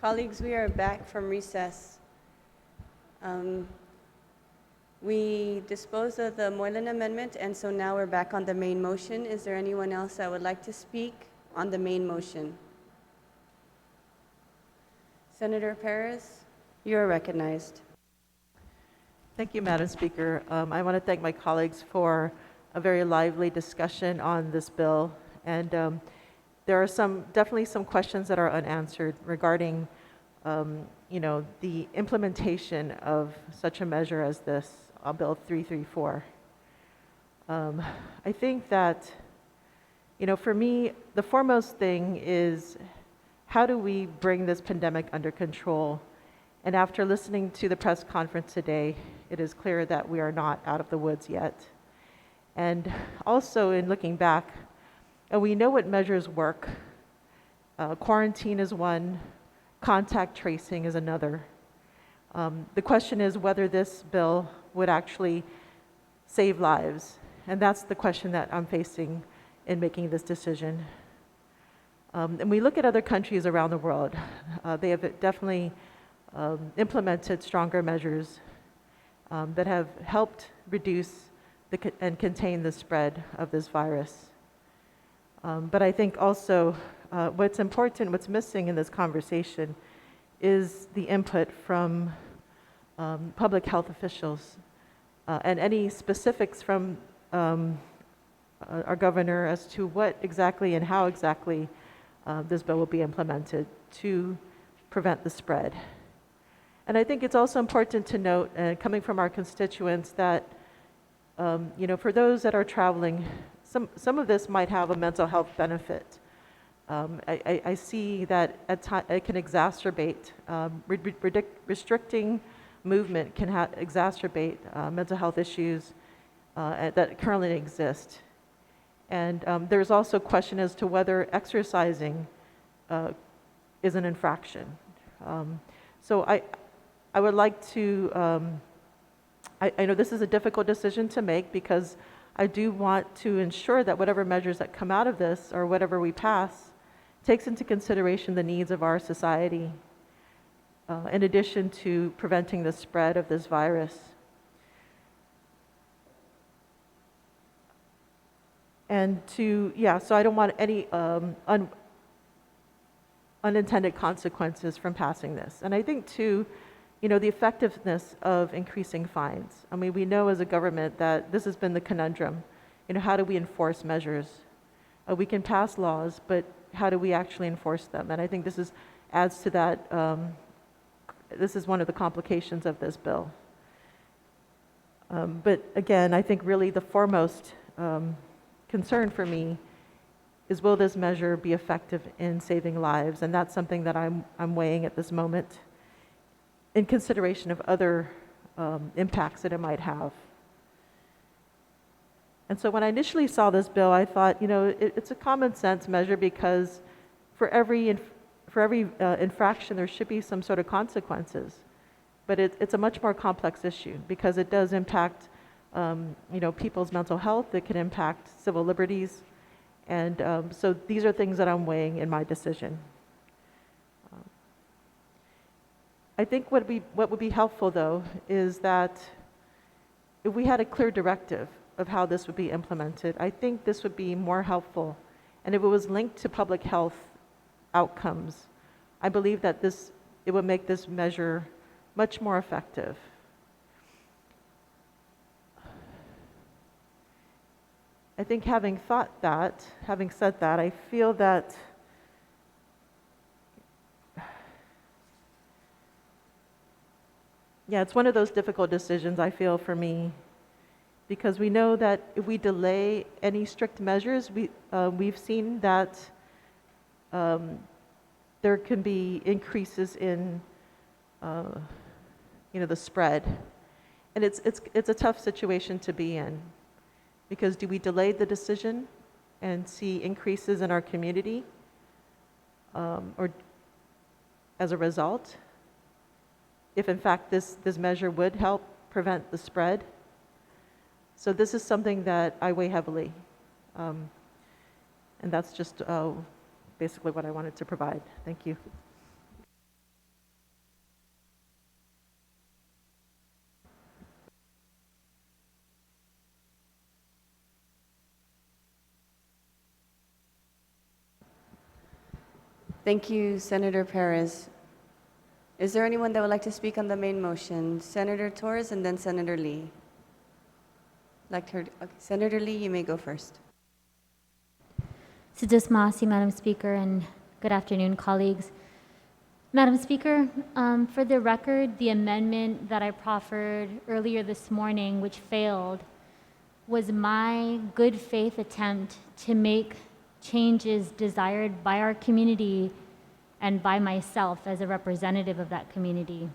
Colleagues, we are back from recess. We disposed of the Moylan Amendment, and so now we're back on the main motion. Is there anyone else that would like to speak on the main motion? Senator Perez, you are recognized. Thank you, Madam Speaker. I want to thank my colleagues for a very lively discussion on this bill. And there are definitely some questions that are unanswered regarding the implementation of such a measure as this, Bill 334. I think that, for me, the foremost thing is how do we bring this pandemic under control? And after listening to the press conference today, it is clear that we are not out of the woods yet. And also in looking back, we know what measures work. Quarantine is one, contact tracing is another. The question is whether this bill would actually save lives. And that's the question that I'm facing in making this decision. And we look at other countries around the world. They have definitely implemented stronger measures that have helped reduce and contain the spread of this virus. But I think also what's important, what's missing in this conversation is the input from public health officials and any specifics from our governor as to what exactly and how exactly this bill will be implemented to prevent the spread. And I think it's also important to note, coming from our constituents, that for those that are traveling, some of this might have a mental health benefit. I see that at times it can exacerbate, restricting movement can exacerbate mental health issues that currently exist. And there's also a question as to whether exercising is an infraction. So I would like to, I know this is a difficult decision to make because I do want to ensure that whatever measures that come out of this or whatever we pass takes into consideration the needs of our society, in addition to preventing the spread of this virus. And so I don't want any unintended consequences from passing this. And I think too, the effectiveness of increasing fines. I mean, we know as a government that this has been the conundrum. How do we enforce measures? We can pass laws, but how do we actually enforce them? And I think this adds to that. This is one of the complications of this bill. But again, I think really the foremost concern for me is, will this measure be effective in saving lives? And that's something that I'm weighing at this moment in consideration of other impacts that it might have. And so when I initially saw this bill, I thought, it's a common sense measure because for every infraction, there should be some sort of consequences. But it's a much more complex issue because it does impact people's mental health. It can impact civil liberties. And so these are things that I'm weighing in my decision. I think what would be helpful, though, is that if we had a clear directive of how this would be implemented, I think this would be more helpful. And if it was linked to public health outcomes, I believe that it would make this measure much more effective. I think having said that, I feel that it's one of those difficult decisions, I feel, for me, because we know that if we delay any strict measures, we've seen that there can be increases in the spread, and it's a tough situation to be in, because do we delay the decision and see increases in our community, or as a result, if in fact this measure would help prevent the spread? So this is something that I weigh heavily. And that's just basically what I wanted to provide. Thank you. Thank you, Senator Perez. Is there anyone that would like to speak on the main motion? Senator Torres and then Senator Lee. Okay, Senator Lee, you may go first. Sujus Masi, Madam Speaker, and good afternoon, colleagues. Madam Speaker, for the record, the amendment that I proffered earlier this morning, which failed, was my good faith attempt to make changes desired by our community and by myself as a representative of that community,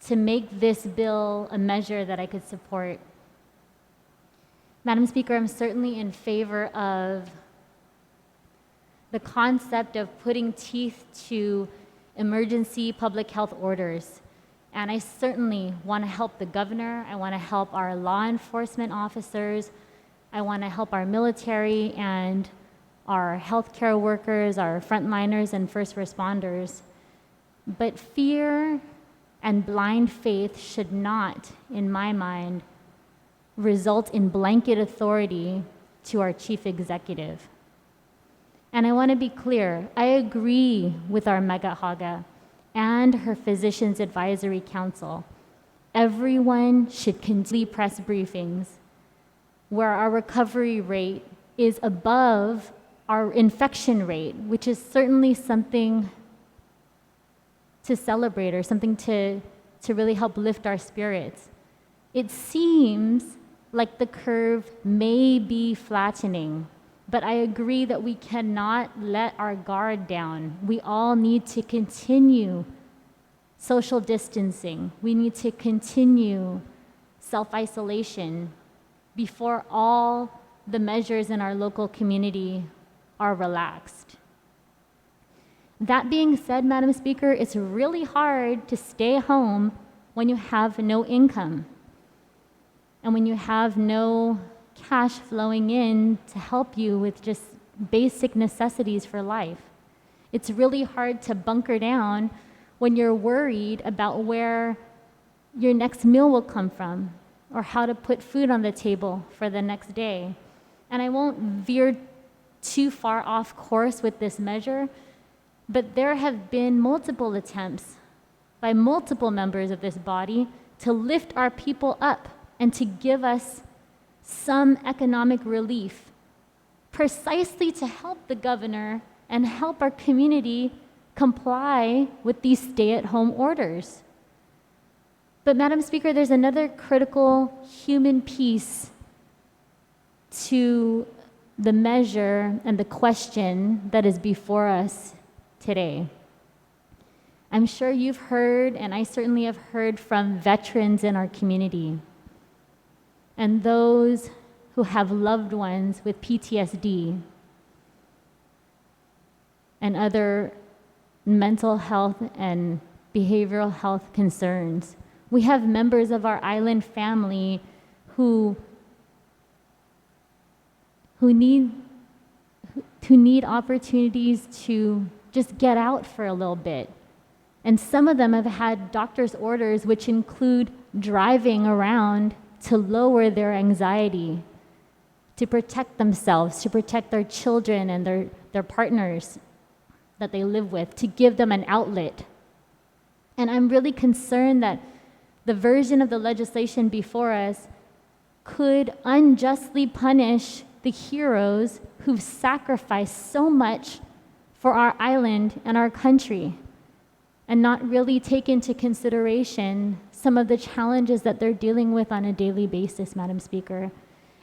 to make this bill a measure that I could support. Madam Speaker, I'm certainly in favor of the concept of putting teeth to emergency public health orders. And I certainly want to help the governor. I want to help our law enforcement officers. I want to help our military and our healthcare workers, our frontliners and first responders. But fear and blind faith should not, in my mind, result in blanket authority to our chief executive. And I want to be clear, I agree with our Mega Haga and her Physicians Advisory Council. Everyone should continue press briefings where our recovery rate is above our infection rate, which is certainly something to celebrate or something to really help lift our spirits. It seems like the curve may be flattening, but I agree that we cannot let our guard down. We all need to continue social distancing. We need to continue self-isolation before all the measures in our local community are relaxed. That being said, Madam Speaker, it's really hard to stay home when you have no income and when you have no cash flowing in to help you with just basic necessities for life. It's really hard to bunker down when you're worried about where your next meal will come from or how to put food on the table for the next day. And I won't veer too far off course with this measure, but there have been multiple attempts by multiple members of this body to lift our people up and to give us some economic relief, precisely to help the governor and help our community comply with these stay-at-home orders. But Madam Speaker, there's another critical human piece to the measure and the question that is before us today. I'm sure you've heard, and I certainly have heard from veterans in our community and those who have loved ones with PTSD and other mental health and behavioral health concerns. We have members of our island family who need opportunities to just get out for a little bit. And some of them have had doctor's orders which include driving around to lower their anxiety, to protect themselves, to protect their children and their partners that they live with, to give them an outlet. And I'm really concerned that the version of the legislation before us could unjustly punish the heroes who've sacrificed so much for our island and our country, and not really take into consideration some of the challenges that they're dealing with on a daily basis, Madam Speaker.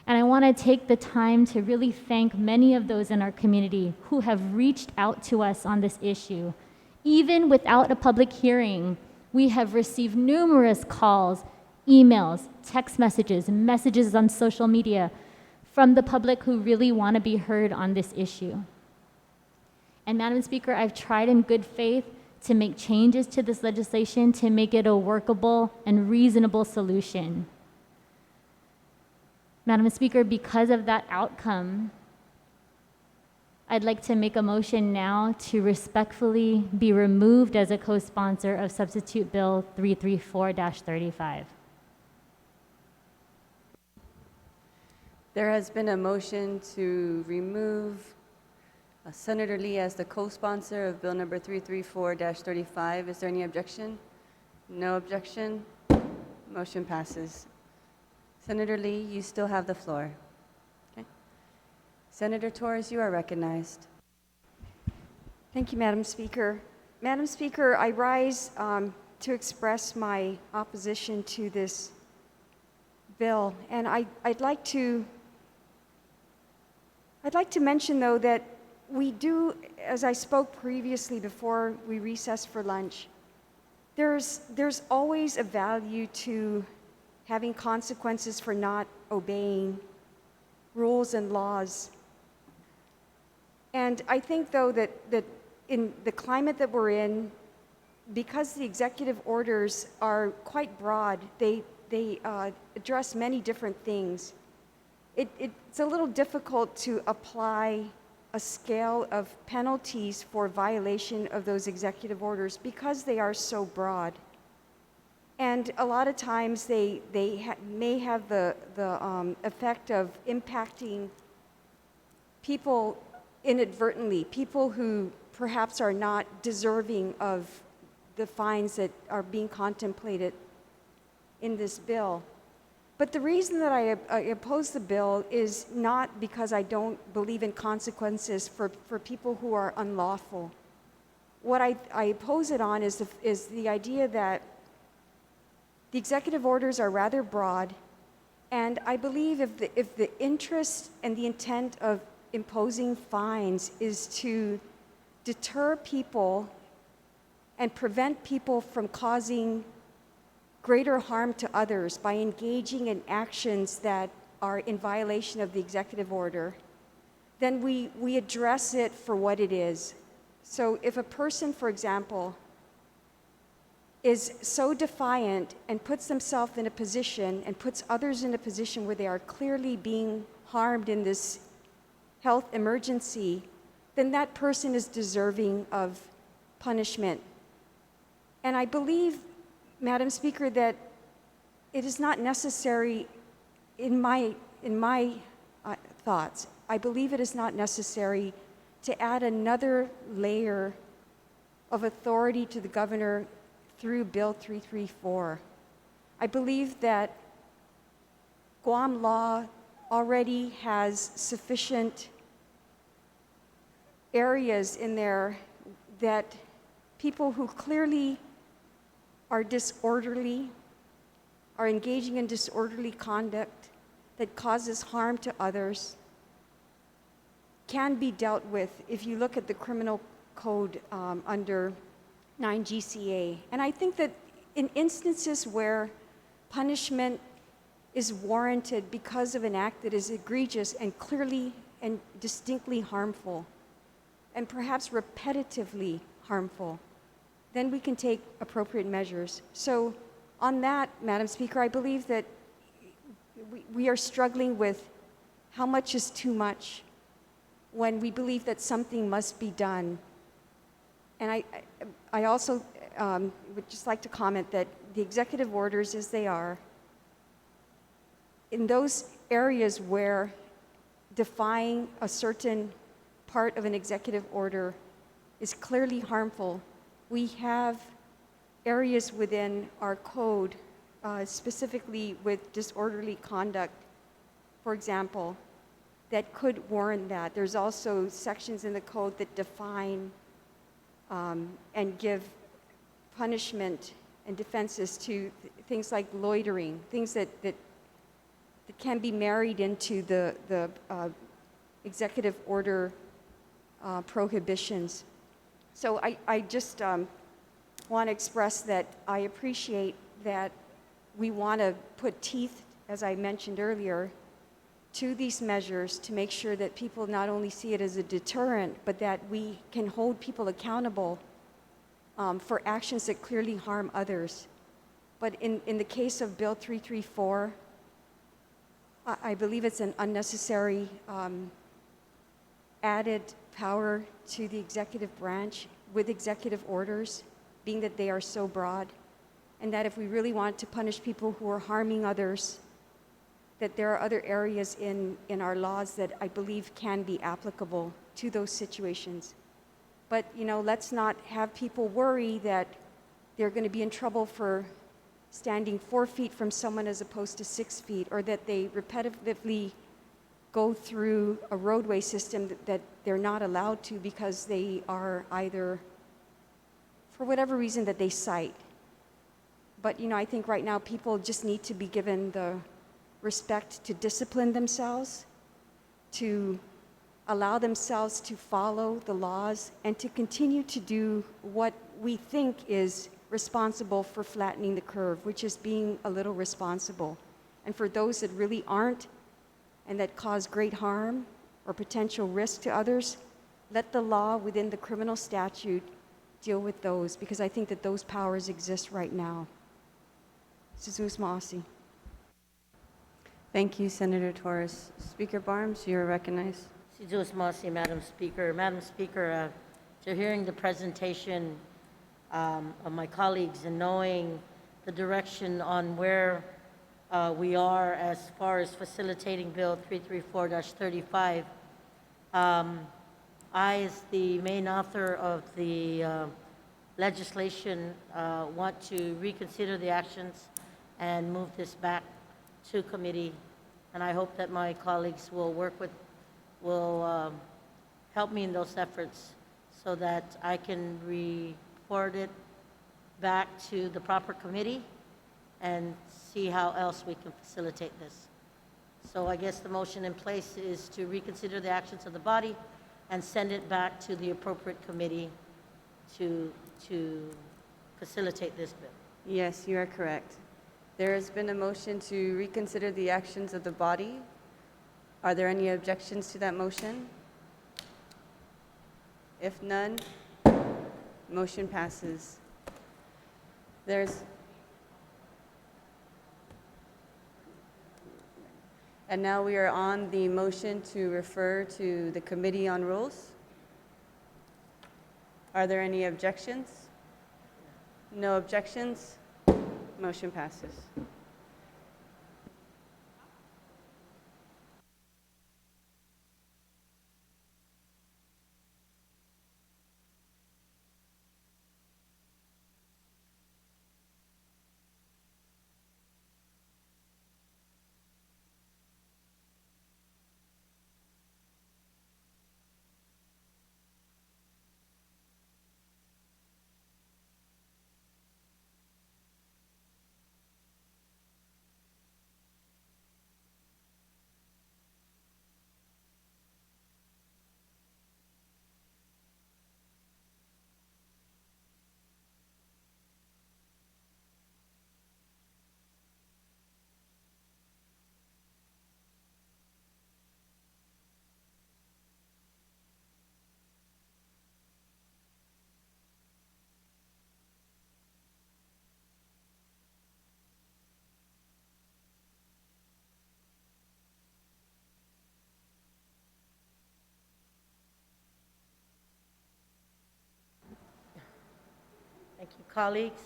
And I want to take the time to really thank many of those in our community who have reached out to us on this issue. Even without a public hearing, we have received numerous calls, emails, text messages, messages on social media from the public who really want to be heard on this issue. And Madam Speaker, I've tried in good faith to make changes to this legislation to make it a workable and reasonable solution. Madam Speaker, because of that outcome, I'd like to make a motion now to respectfully be removed as a co-sponsor of Substitute Bill 334-35. There has been a motion to remove Senator Lee as the co-sponsor of Bill number 334-35. Is there any objection? No objection. Motion passes. Senator Lee, you still have the floor. Okay. Senator Torres, you are recognized. Thank you, Madam Speaker. Madam Speaker, I rise to express my opposition to this bill, and I'd like to mention, though, that we do, as I spoke previously before we recessed for lunch, there's always a value to having consequences for not obeying rules and laws. And I think, though, that in the climate that we're in, because the executive orders are quite broad, they address many different things. It's a little difficult to apply a scale of penalties for violation of those executive orders because they are so broad. And a lot of times they may have the effect of impacting people inadvertently, people who perhaps are not deserving of the fines that are being contemplated in this bill. But the reason that I oppose the bill is not because I don't believe in consequences for people who are unlawful. What I oppose it on is the idea that the executive orders are rather broad, and I believe if the interest and the intent of imposing fines is to deter people and prevent people from causing greater harm to others by engaging in actions that are in violation of the executive order, then we address it for what it is. So if a person, for example, is so defiant and puts themselves in a position and puts others in a position where they are clearly being harmed in this health emergency, then that person is deserving of punishment. And I believe, Madam Speaker, that it is not necessary, in my thoughts, I believe it is not necessary to add another layer of authority to the governor through Bill 334. I believe that Guam law already has sufficient areas in there that people who clearly are disorderly, are engaging in disorderly conduct that causes harm to others, can be dealt with if you look at the criminal code under 9 GCA. And I think that in instances where punishment is warranted because of an act that is egregious and clearly and distinctly harmful, and perhaps repetitively harmful, then we can take appropriate measures. So on that, Madam Speaker, I believe that we are struggling with how much is too much when we believe that something must be done. And I also would just like to comment that the executive orders as they are, in those areas where defying a certain part of an executive order is clearly harmful, we have areas within our code, specifically with disorderly conduct, for example, that could warrant that. There's also sections in the code that define and give punishment and defenses to things like loitering, things that can be married into the executive order prohibitions. So I just want to express that I appreciate that we want to put teeth, as I mentioned earlier, to these measures to make sure that people not only see it as a deterrent, but that we can hold people accountable for actions that clearly harm others. But in the case of Bill 334, I believe it's an unnecessary added power to the executive branch with executive orders, being that they are so broad, and that if we really want to punish people who are harming others, that there are other areas in our laws that I believe can be applicable to those situations. But, let's not have people worry that they're going to be in trouble for standing 4 feet from someone as opposed to 6 feet, or that they repetitively go through a roadway system that they're not allowed to because they are either, for whatever reason that they cite. But, I think right now people just need to be given the respect to discipline themselves, to allow themselves to follow the laws, and to continue to do what we think is responsible for flattening the curve, which is being a little responsible. And for those that really aren't and that cause great harm or potential risk to others, let the law within the criminal statute deal with those, because I think that those powers exist right now. Jesus Maasi. Thank you, Senator Torres. Speaker Barnes, you are recognized. Sidus Masi, Madam Speaker. Madam Speaker, after hearing the presentation of my colleagues and knowing the direction on where we are as far as facilitating Bill 334-35, I, as the main author of the legislation, want to reconsider the actions and move this back to committee, and I hope that my colleagues will help me in those efforts so that I can report it back to the proper committee and see how else we can facilitate this. So I guess the motion in place is to reconsider the actions of the body and send it back to the appropriate committee to facilitate this bill. Yes, you are correct. There has been a motion to reconsider the actions of the body. Are there any objections to that motion? If none, motion passes. And now we are on the motion to refer to the Committee on Rules. Are there any objections? No objections? Motion passes. Thank you, colleagues.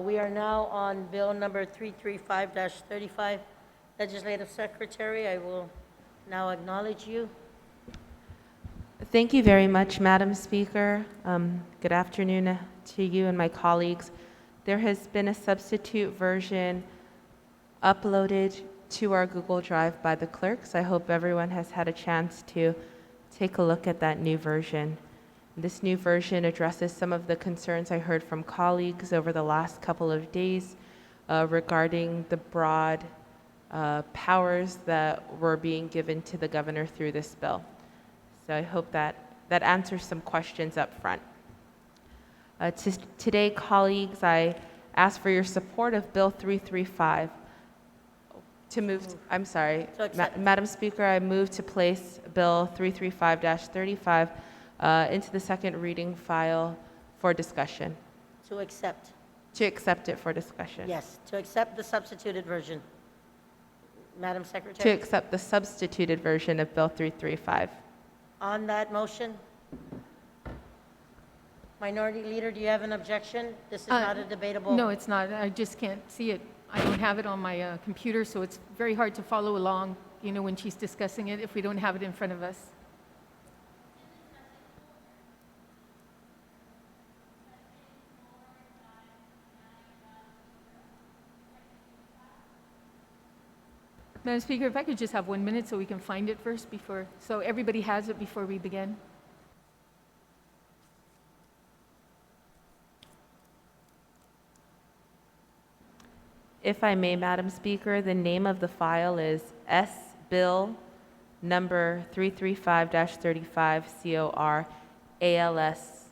We are now on Bill number 335-35. Legislative Secretary, I will now acknowledge you. Thank you very much, Madam Speaker. Good afternoon to you and my colleagues. There has been a substitute version uploaded to our Google Drive by the clerks. I hope everyone has had a chance to take a look at that new version. This new version addresses some of the concerns I heard from colleagues over the last couple of days regarding the broad powers that were being given to the governor through this bill. So I hope that answers some questions up front. Today, colleagues, I ask for your support of Bill 335. Madam Speaker, I move to place Bill 335-35 into the second reading file for discussion. To accept. To accept it for discussion. Yes, to accept the substituted version. Madam To Secretary? accept the substituted version of Bill 335. On that motion? Minority Leader, do you have an objection? This is not a debatable. No, it's not. I just can't see it. I don't have it on my computer, so it's very hard to follow along, when she's discussing it if we don't have it in front of us. Madam Speaker, if I could just have 1 minute so we can find it first so everybody has it before we begin. If I may, Madam Speaker, the name of the file is S. Bill number 335-35 COR ALS.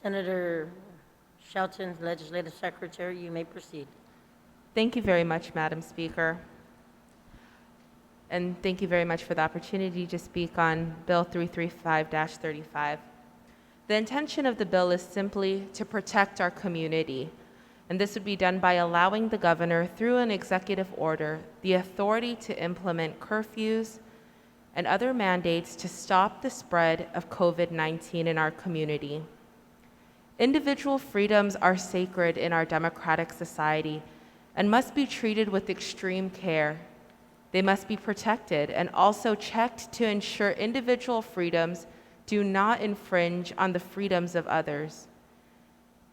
Senator Shelton, Legislative Secretary, you may proceed. Thank you very much, Madam Speaker. And thank you very much for the opportunity to speak on Bill 335-35. The intention of the bill is simply to protect our community, and this would be done by allowing the governor, through an executive order, the authority to implement curfews and other mandates to stop the spread of COVID-19 in our community. Individual freedoms are sacred in our democratic society and must be treated with extreme care. They must be protected and also checked to ensure individual freedoms do not infringe on the freedoms of others.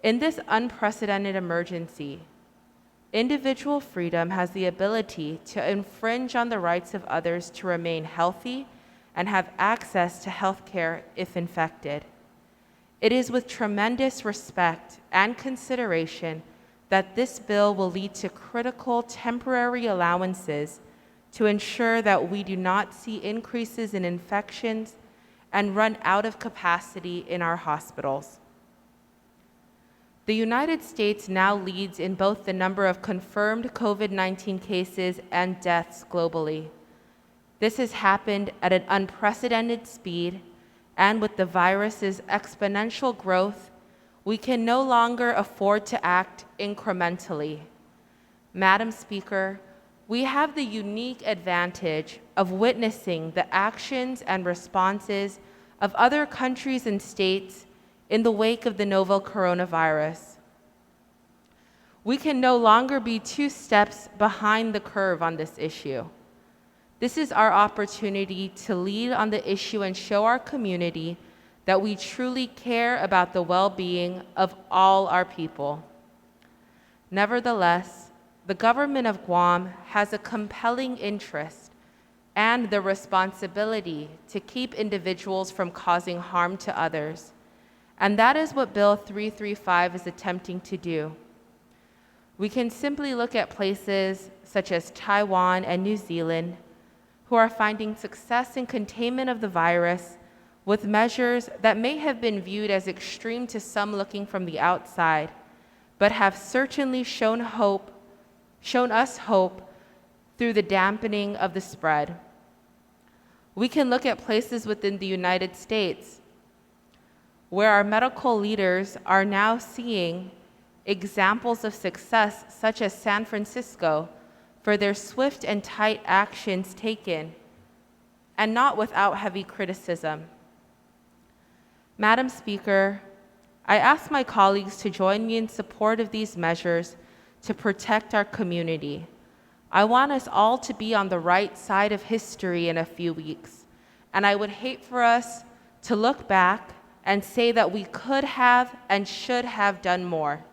In this unprecedented emergency, individual freedom has the ability to infringe on the rights of others to remain healthy and have access to health care if infected. It is with tremendous respect and consideration that this bill will lead to critical temporary allowances to ensure that we do not see increases in infections and run out of capacity in our hospitals. The United States now leads in both the number of confirmed COVID-19 cases and deaths globally. This has happened at an unprecedented speed, and with the virus's exponential growth, we can no longer afford to act incrementally. Madam Speaker, we have the unique advantage of witnessing the actions and responses of other countries and states in the wake of the novel coronavirus. We can no longer be 2 steps behind the curve on this issue. This is our opportunity to lead on the issue and show our community that we truly care about the well-being of all our people. Nevertheless, the government of Guam has a compelling interest and the responsibility to keep individuals from causing harm to others. And that is what Bill 335 is attempting to do. We can simply look at places such as Taiwan and New Zealand, who are finding success in containment of the virus with measures that may have been viewed as extreme to some looking from the outside, but have certainly shown us hope through the dampening of the spread. We can look at places within the United States where our medical leaders are now seeing examples of success, such as San Francisco, for their swift and tight actions taken, and not without heavy criticism. Madam Speaker, I ask my colleagues to join me in support of these measures to protect our community. I want us all to be on the right side of history in a few weeks, and I would hate for us to look back and say that we could have and should have done more.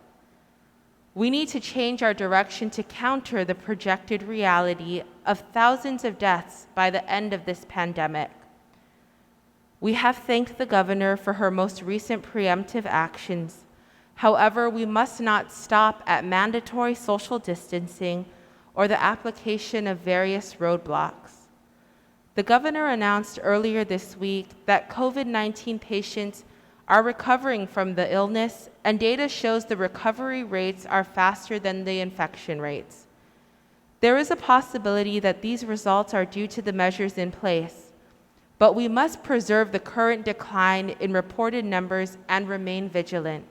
We need to change our direction to counter the projected reality of thousands of deaths by the end of this pandemic. We have thanked the governor for her most recent preemptive actions. However, we must not stop at mandatory social distancing or the application of various roadblocks. The governor announced earlier this week that COVID-19 patients are recovering from the illness, and data shows the recovery rates are faster than the infection rates. There is a possibility that these results are due to the measures in place, but we must preserve the current decline in reported numbers and remain vigilant.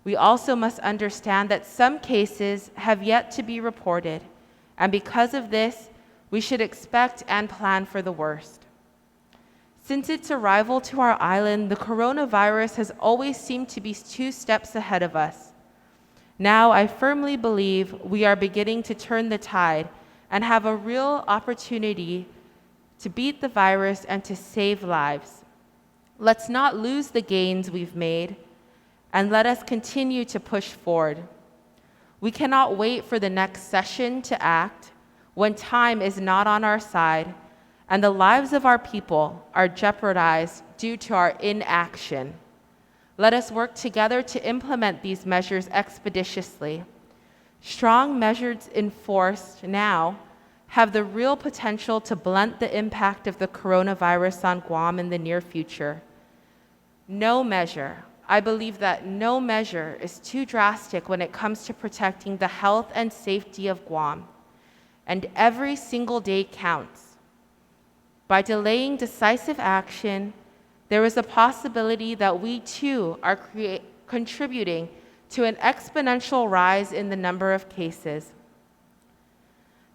We also must understand that some cases have yet to be reported, and because of this, we should expect and plan for the worst. Since its arrival to our island, the coronavirus has always seemed to be 2 steps ahead of us. Now, I firmly believe we are beginning to turn the tide and have a real opportunity to beat the virus and to save lives. Let's not lose the gains we've made, and let us continue to push forward. We cannot wait for the next session to act when time is not on our side and the lives of our people are jeopardized due to our inaction. Let us work together to implement these measures expeditiously. Strong measures enforced now have the real potential to blunt the impact of the coronavirus on Guam in the near future. I believe that no measure is too drastic when it comes to protecting the health and safety of Guam, and every single day counts. By delaying decisive action, there is a possibility that we too are contributing to an exponential rise in the number of cases.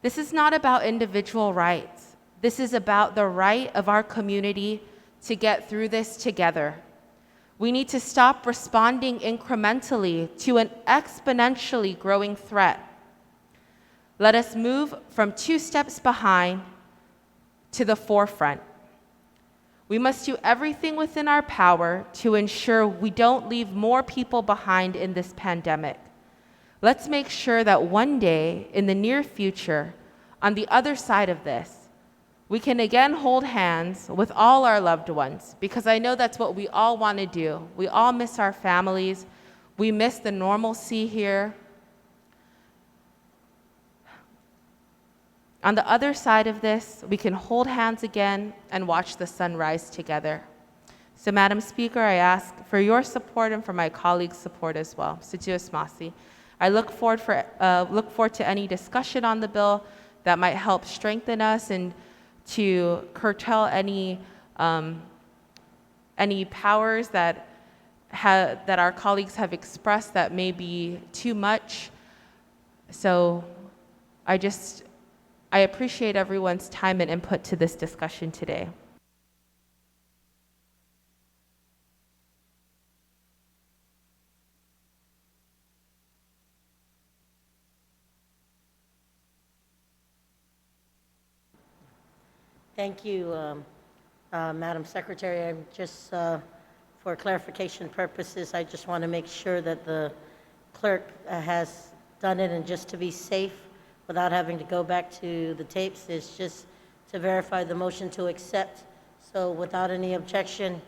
This is not about individual rights. This is about the right of our community to get through this together. We need to stop responding incrementally to an exponentially growing threat. Let us move from 2 steps behind to the forefront. We must do everything within our power to ensure we don't leave more people behind in this pandemic. Let's make sure that one day in the near future, on the other side of this, we can again hold hands with all our loved ones, because I know that's what we all want to do. We all miss our families. We miss the normalcy here. On the other side of this, we can hold hands again and watch the sun rise together. So, Madam Speaker, I ask for your support and for my colleagues' support as well. Sitius Masi. I look forward to any discussion on the bill that might help strengthen us and to curtail any powers that our colleagues have expressed that may be too much. So I appreciate everyone's time and input to this discussion today. Thank you, Madam Secretary. I'm just, for clarification purposes, I just want to make sure that the clerk has done it, and just to be safe, without having to go back to the tapes, is just to verify the motion to accept. So without any objection,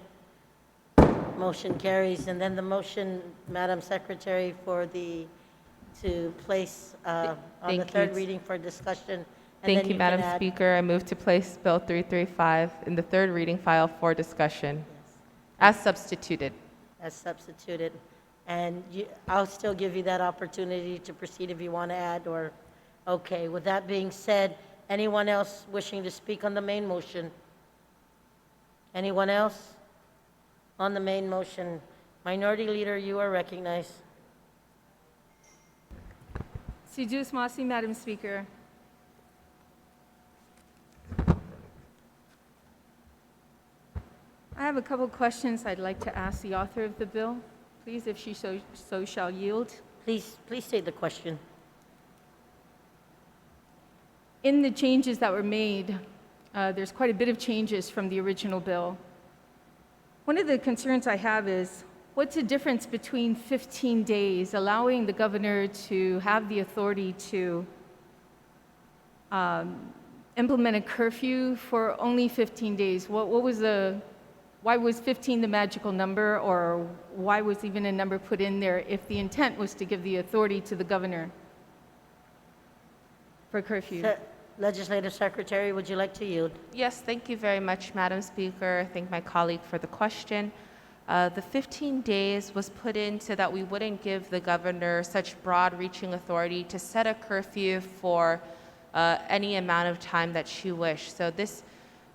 motion carries. And then the motion, Madam Secretary, to place on the Thank you. third reading for discussion. And Thank then you, can Madam add- Speaker. I move to place Bill 335 in the third reading file for discussion, as substituted. As substituted. And I'll still give you that opportunity to proceed if you want to add, or, okay. With that being said, anyone else wishing to speak on the main motion? Anyone else on the main motion? Minority Leader, you are recognized. Sijus Masi, Madam Speaker. I have a couple questions I'd like to ask the author of the bill, please, if she so shall yield. Please state the question. In the changes that were made, there's quite a bit of changes from the original bill. One of the concerns I have is, what's the difference between 15 days, allowing the governor to have the authority to implement a curfew for only 15 days? Why was 15 the magical number, or why was even a number put in there if the intent was to give the authority to the governor for curfew? Legislative Secretary, would you like to yield? Yes, thank you very much, Madam Speaker. I thank my colleague for the question. The 15 days was put in so that we wouldn't give the governor such broad-reaching authority to set a curfew for any amount of time that she wished. So this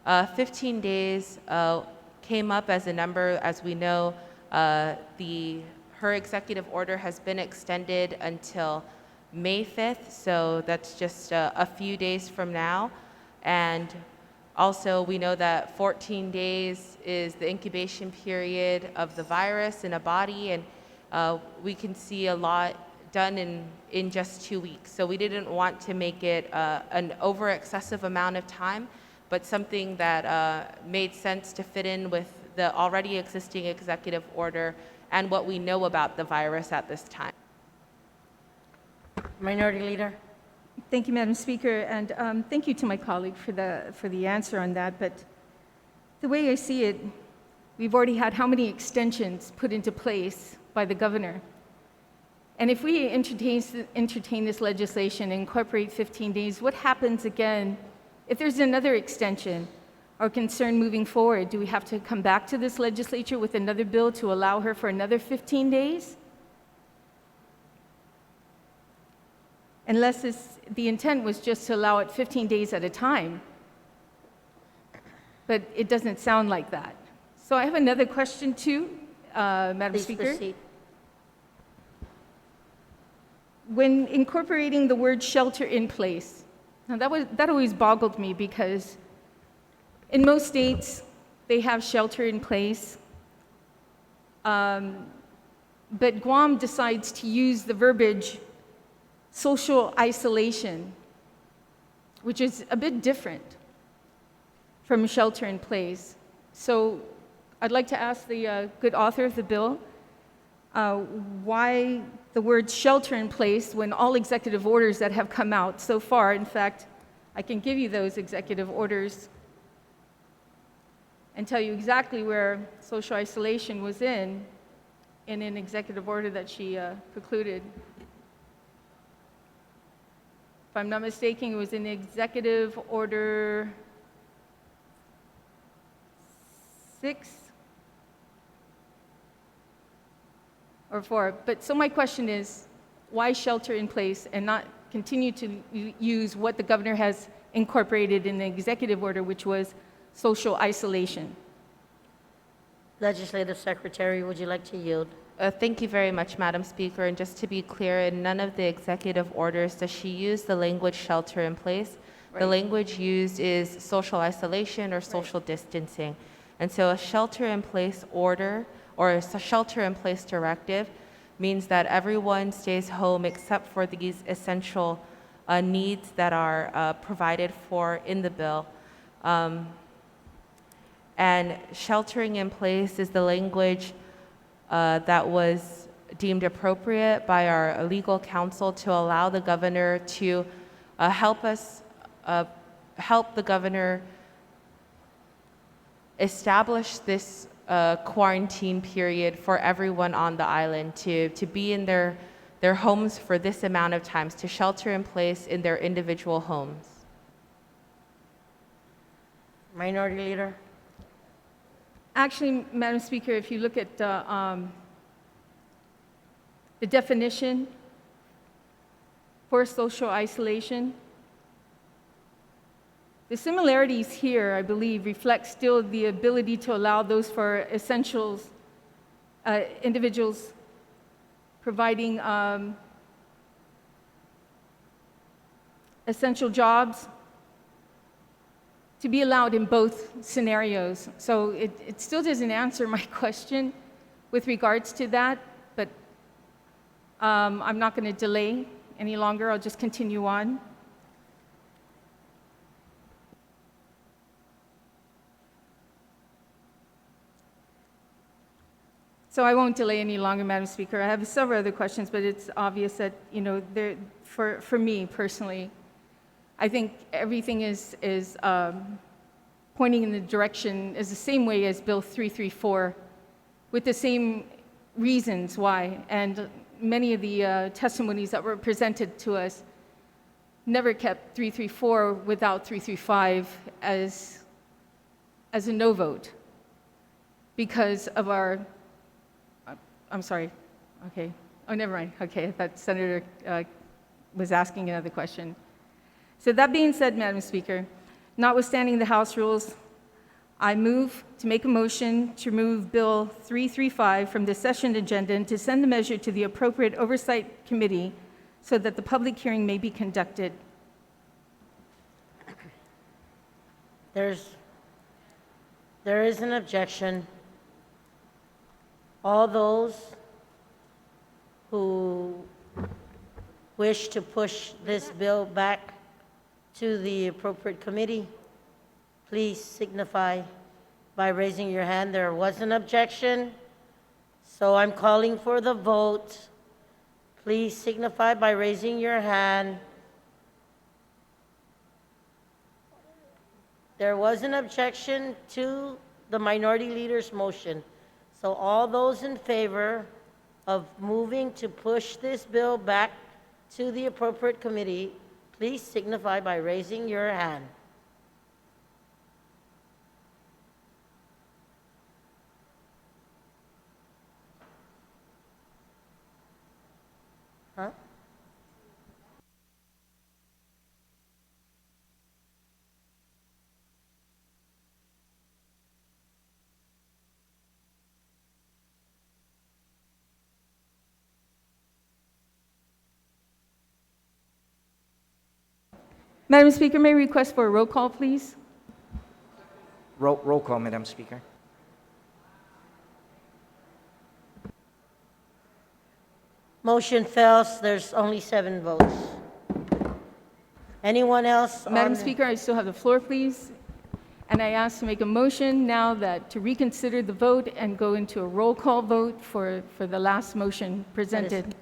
15 days came up as a number. As we know, her executive order has been extended until May 5th, so that's just a few days from now. And also, we know that 14 days is the incubation period of the virus in a body, and we can see a lot done in just 2 weeks. So we didn't want to make it an over-excessive amount of time, but something that made sense to fit in with the already existing executive order and what we know about the virus at this time. Minority Leader. Thank you, Madam Speaker, and thank you to my colleague for the answer on that. But the way I see it, we've already had how many extensions put into place by the governor? And if we entertain this legislation and incorporate 15 days, what happens again if there's another extension or concern moving forward? Do we have to come back to this legislature with another bill to allow her for another 15 days? Unless the intent was just to allow it 15 days at a time. But it doesn't sound like that. So I have another question too, Madam Please Speaker. proceed. When incorporating the word shelter in place, now that always boggled me, because in most states they have shelter in place, but Guam decides to use the verbiage social isolation, which is a bit different from shelter in place. So I'd like to ask the good author of the bill why the word shelter in place when all executive orders that have come out so far, in fact, I can give you those executive orders and tell you exactly where social isolation was in an executive order that she precluded. If I'm not mistaken, it was in Executive Order 6 or 4. But so my question is, why shelter in place and not continue to use what the governor has incorporated in the executive order, which was social isolation? Legislative Secretary, would you like to yield? Thank you very much, Madam Speaker. And just to be clear, in none of the executive orders does she use the language shelter in place. The language used is social isolation or social distancing. And so a shelter in place order or a shelter in place directive means that everyone stays home except for these essential needs that are provided for in the bill. And sheltering in place is the language that was deemed appropriate by our legal counsel to allow the governor to help the governor establish this quarantine period for everyone on the island to be in their homes for this amount of times, to shelter in place in their individual homes. Minority Leader. Actually, Madam Speaker, if you look at the definition for social isolation, the similarities here, I believe, reflect still the ability to allow those for essentials, individuals providing essential jobs, to be allowed in both scenarios. So it still doesn't answer my question with regards to that, but I'm not going to delay any longer. I'll just continue on. So I won't delay any longer, Madam Speaker. I have several other questions, but it's obvious that, for me personally, I think everything is pointing in the direction, is the same way as Bill 334, with the same reasons why. And many of the testimonies that were presented to us never kept 334 without 335 as a no vote because of our, I'm sorry, okay. Oh, never mind. Okay, I thought Senator was asking another question. So that being said, Madam Speaker, notwithstanding the House rules, I move to make a motion to remove Bill 335 from the session agenda and to send the measure to the appropriate oversight committee so that the public hearing may be conducted. There is an objection. All those who wish to push this bill back to the appropriate committee, please signify by raising your hand. There was an objection, so I'm calling for the vote. Please signify by raising your hand. There was an objection to the minority leader's motion. So all those in favor of moving to push this bill back to the appropriate committee, please signify by raising your hand. Huh? Madam Speaker, may I request for a roll call, please? Roll call, Madam Speaker. Motion fails. There's only 7 votes. Anyone else? Madam Speaker, I still have the floor, please. And I ask to make a motion now that to reconsider the vote and go into a roll call vote for the last motion presented.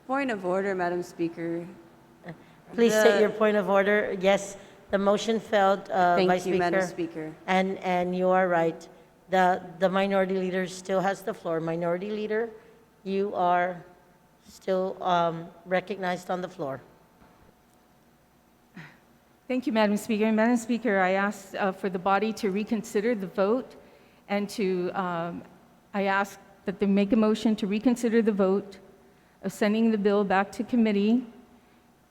Point of order, Madam Speaker. Please state your point of order. Yes, the motion failed, Vice Thank you, Speaker. Madam Speaker. And you are right. The minority leader still has the floor. Minority Leader, you are still recognized on the floor. Thank you, Madam Speaker. Madam Speaker, I ask for the body to reconsider the vote and I ask that they make a motion to reconsider the vote of sending the bill back to committee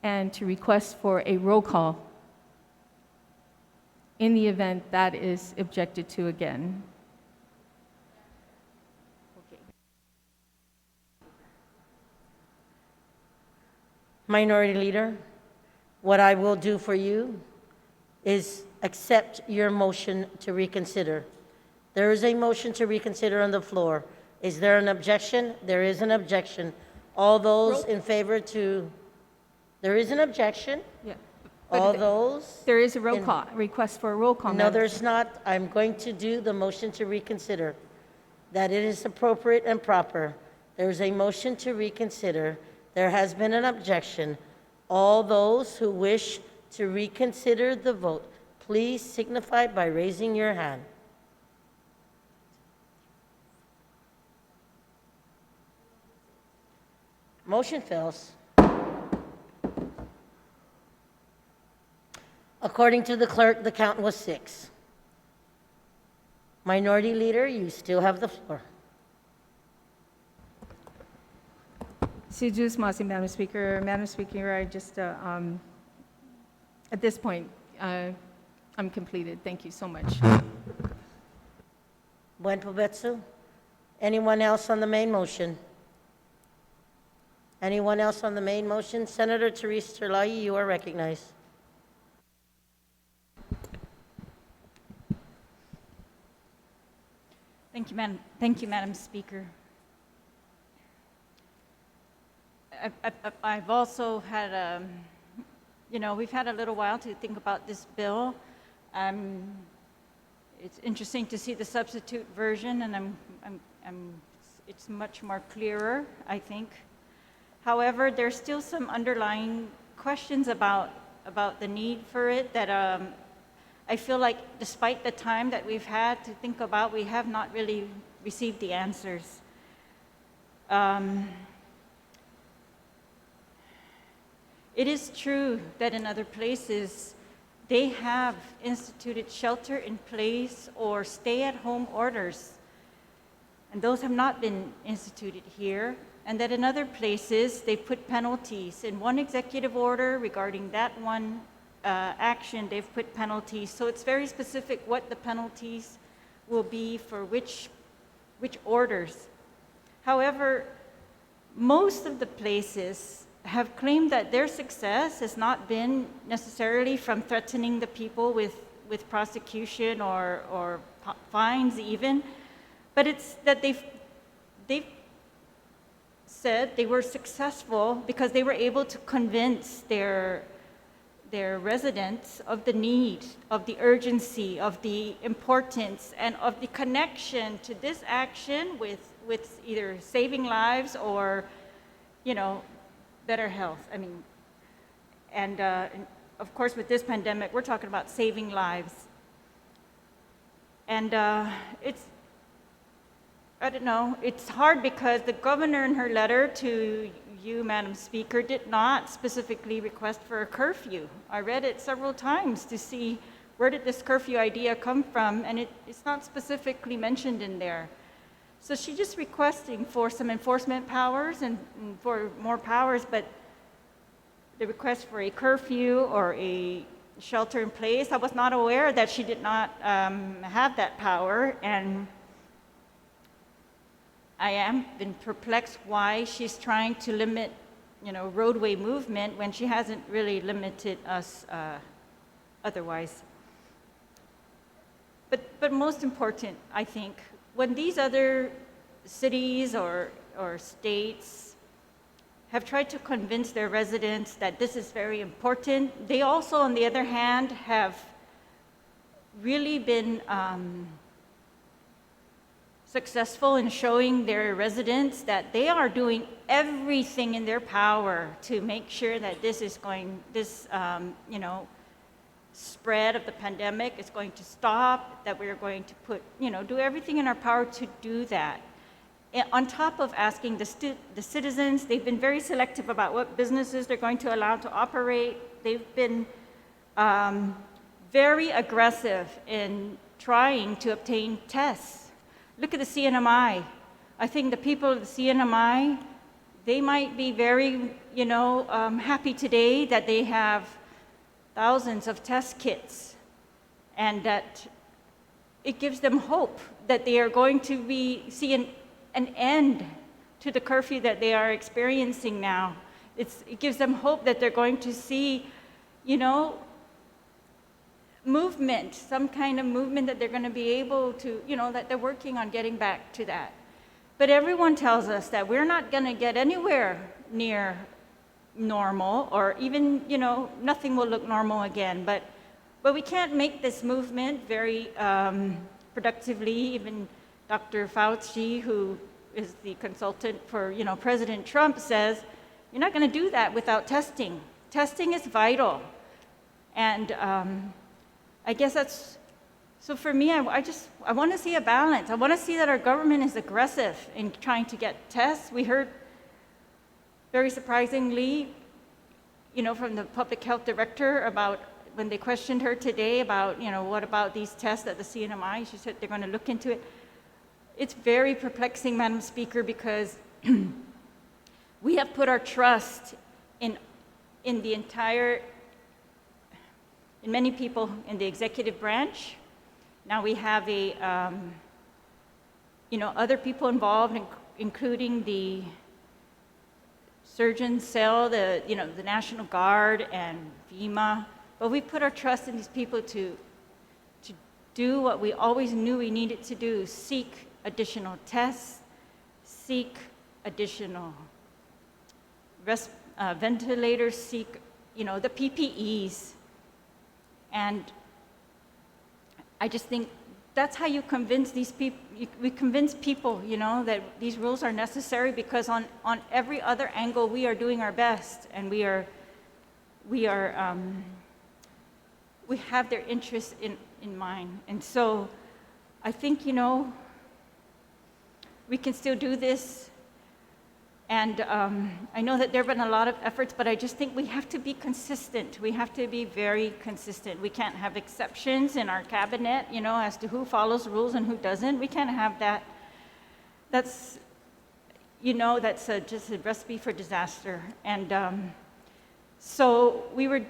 and to request for a roll call in the event that is objected to again. Minority Leader, what I will do for you is accept your motion to reconsider. There is a motion to reconsider on the floor. Is there an objection? There is an objection. All those in favor to, there is an objection? Yeah. All those? There is a roll in- call, request for a roll call. No, Madam there's not. I'm going to do the motion to reconsider. That it is appropriate and proper. There's a motion to reconsider. There has been an objection. All those who wish to reconsider the vote, please signify by raising your hand. Motion fails. According to the clerk, the count was 6. Minority Leader, you still have the floor. Sujus Masi, Madam Speaker. Madam Speaker, I just, at this point, I'm completed. Thank you so much. Buen provecho. Anyone else on the main motion? Anyone else on the main motion? Senator Therese Terlayi, you are recognized. Thank you, Madam Speaker. I've also had we've had a little while to think about this bill. It's interesting to see the substitute version, and it's much more clearer, I think. However, there's still some underlying questions about the need for it that I feel like despite the time that we've had to think about, we have not really received the answers. It is true that in other places, they have instituted shelter in place or stay-at-home orders, and those have not been instituted here, and that in other places, they put penalties. In one executive order regarding that one action, they've put penalties. So it's very specific what the penalties will be for which orders. However, most of the places have claimed that their success has not been necessarily from threatening the people with prosecution or fines even, but it's that they've said they were successful because they were able to convince their residents of the need, of the urgency, of the importance, and of the connection to this action with either saving lives or, better health. I mean, and of course with this pandemic, we're talking about saving lives. And it's hard because the governor in her letter to you, Madam Speaker, did not specifically request for a curfew. I read it several times to see where did this curfew idea come from, and it's not specifically mentioned in there. So she's just requesting for some enforcement powers and for more powers, but the request for a curfew or a shelter in place, I was not aware that she did not have that power, and I am been perplexed why she's trying to limit, roadway movement when she hasn't really limited us otherwise. But most important, I think, when these other cities or states have tried to convince their residents that this is very important, they also, on the other hand, have really been successful in showing their residents that they are doing everything in their power to make sure that spread of the pandemic is going to stop, that we're going to do everything in our power to do that. And on top of asking the citizens, they've been very selective about what businesses they're going to allow to operate. They've been very aggressive in trying to obtain tests. Look at the CNMI. I think the people of the CNMI, they might be very, happy today that they have thousands of test kits, and that it gives them hope that they are going to see an end to the curfew that they are experiencing now. It gives them hope that they're going to see, movement, some kind of movement that they're going to be able to, that they're working on getting back to that. But everyone tells us that we're not going to get anywhere near normal, or even, nothing will look normal again. But we can't make this movement very productively. Even Dr. Fauci, who is the consultant for, President Trump, says, you're not going to do that without testing. Testing is vital. And I guess that's, so for me, I want to see a balance. I want to see that our government is aggressive in trying to get tests. We heard, very surprisingly, from the public health director about when they questioned her today about, what about these tests at the CNMI? She said they're going to look into it. It's very perplexing, Madam Speaker, because we have put our trust in many people in the executive branch. Now we have other people involved, including the surgeon cell, the National Guard and FEMA. But we put our trust in these people to do what we always knew we needed to do: seek additional tests, seek additional ventilators, seek the PPEs. And I just think that's how you convince these people. We convince people, that these rules are necessary, because on every other angle we are doing our best, and we have their interests in mind. And so I think, we can still do this. And I know that there have been a lot of efforts, but I just think we have to be consistent. We have to be very consistent. We can't have exceptions in our cabinet, as to who follows rules and who doesn't. We can't have that. That's just a recipe for disaster. And so we were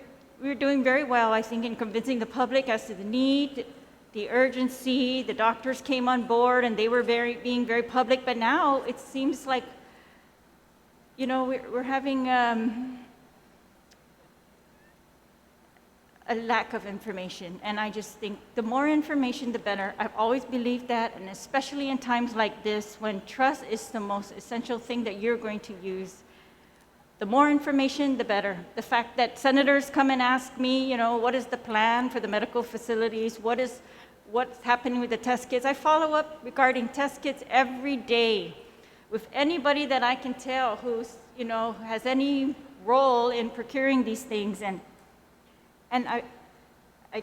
doing very well, I think, in convincing the public as to the need, the urgency. The doctors came on board, and they were being very public. But now it seems like, we're having a lack of information. And I just think the more information, the better. I've always believed that, and especially in times like this, when trust is the most essential thing that you're going to use. The more information, the better. The fact that senators come and ask me, what is the plan for the medical facilities? What's happening with the test kits? I follow up regarding test kits every day with anybody that I can tell who's, has any role in procuring these things. And I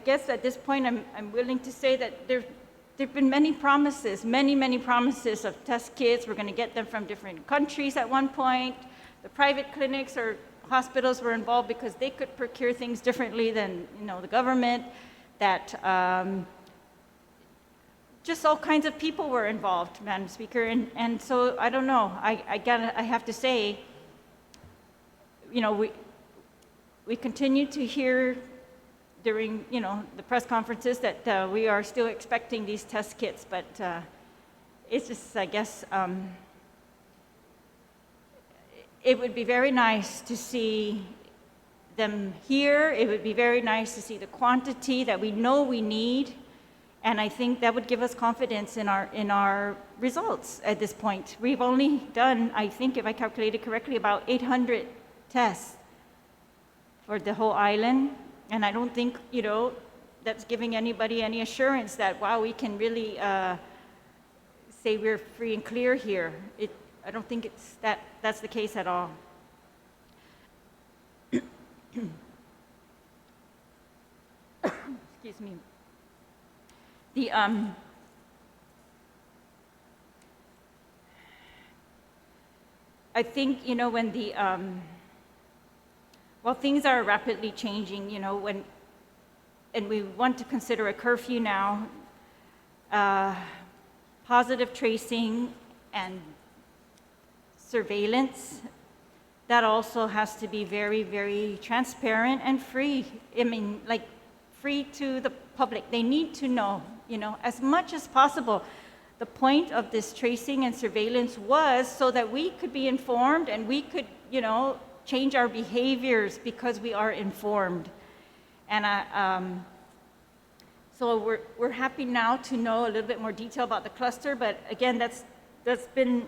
guess at this point, I'm willing to say that there've been many promises, many promises of test kits. We're going to get them from different countries at one point. The private clinics or hospitals were involved because they could procure things differently than, the government. That just all kinds of people were involved, Madam Speaker, and so I don't know. I have to say, we continue to hear during the press conferences that we are still expecting these test kits, but it's just, I guess, it would be very nice to see them here. It would be very nice to see the quantity that we know we need. And I think that would give us confidence in our results at this point. We've only done, I think, if I calculated correctly, about 800 tests for the whole island. And I don't think, that's giving anybody any assurance that, wow, we can really say we're free and clear here. I don't think that's the case at all. Excuse me. I think, when things are rapidly changing, and we want to consider a curfew now, positive tracing and surveillance, that also has to be very, very transparent and free. Free to the public. They need to know, as much as possible. The point of this tracing and surveillance was so that we could be informed and we could, change our behaviors because we are informed. And so we're happy now to know a little bit more detail about the cluster, but again, that's been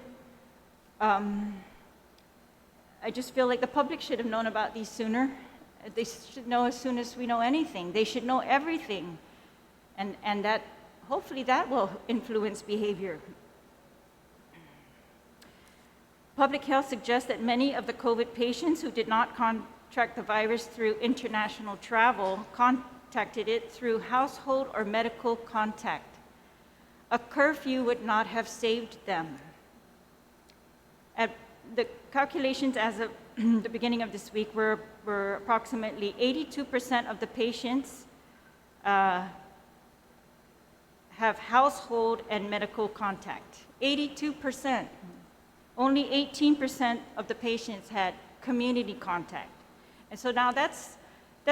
I just feel like the public should have known about these sooner. They should know as soon as we know anything. They should know everything. And that, hopefully that will influence behavior. Public health suggests that many of the COVID patients who did not contract the virus through international travel contacted it through household or medical contact. A curfew would not have saved them. At the calculations as of the beginning of this week were approximately 82% of the patients have household and medical contact. 82%. Only 18% of the patients had community contact. And so now that's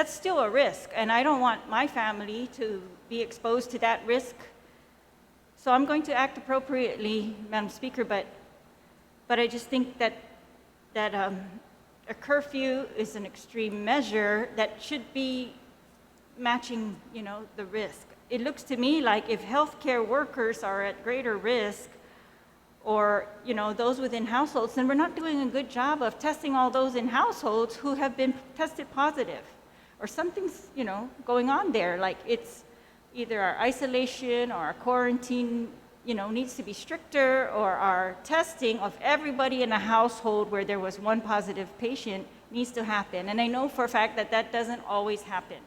still a risk, and I don't want my family to be exposed to that risk. So I'm going to act appropriately, Madam Speaker, but I just think that a curfew is an extreme measure that should be matching, the risk. It looks to me like if healthcare workers are at greater risk, or those within households, then we're not doing a good job of testing all those in households who have been tested positive, or something's going on there. Like it's either our isolation or our quarantine needs to be stricter, or our testing of everybody in a household where there was one positive patient needs to happen. And I know for a fact that that doesn't always happen.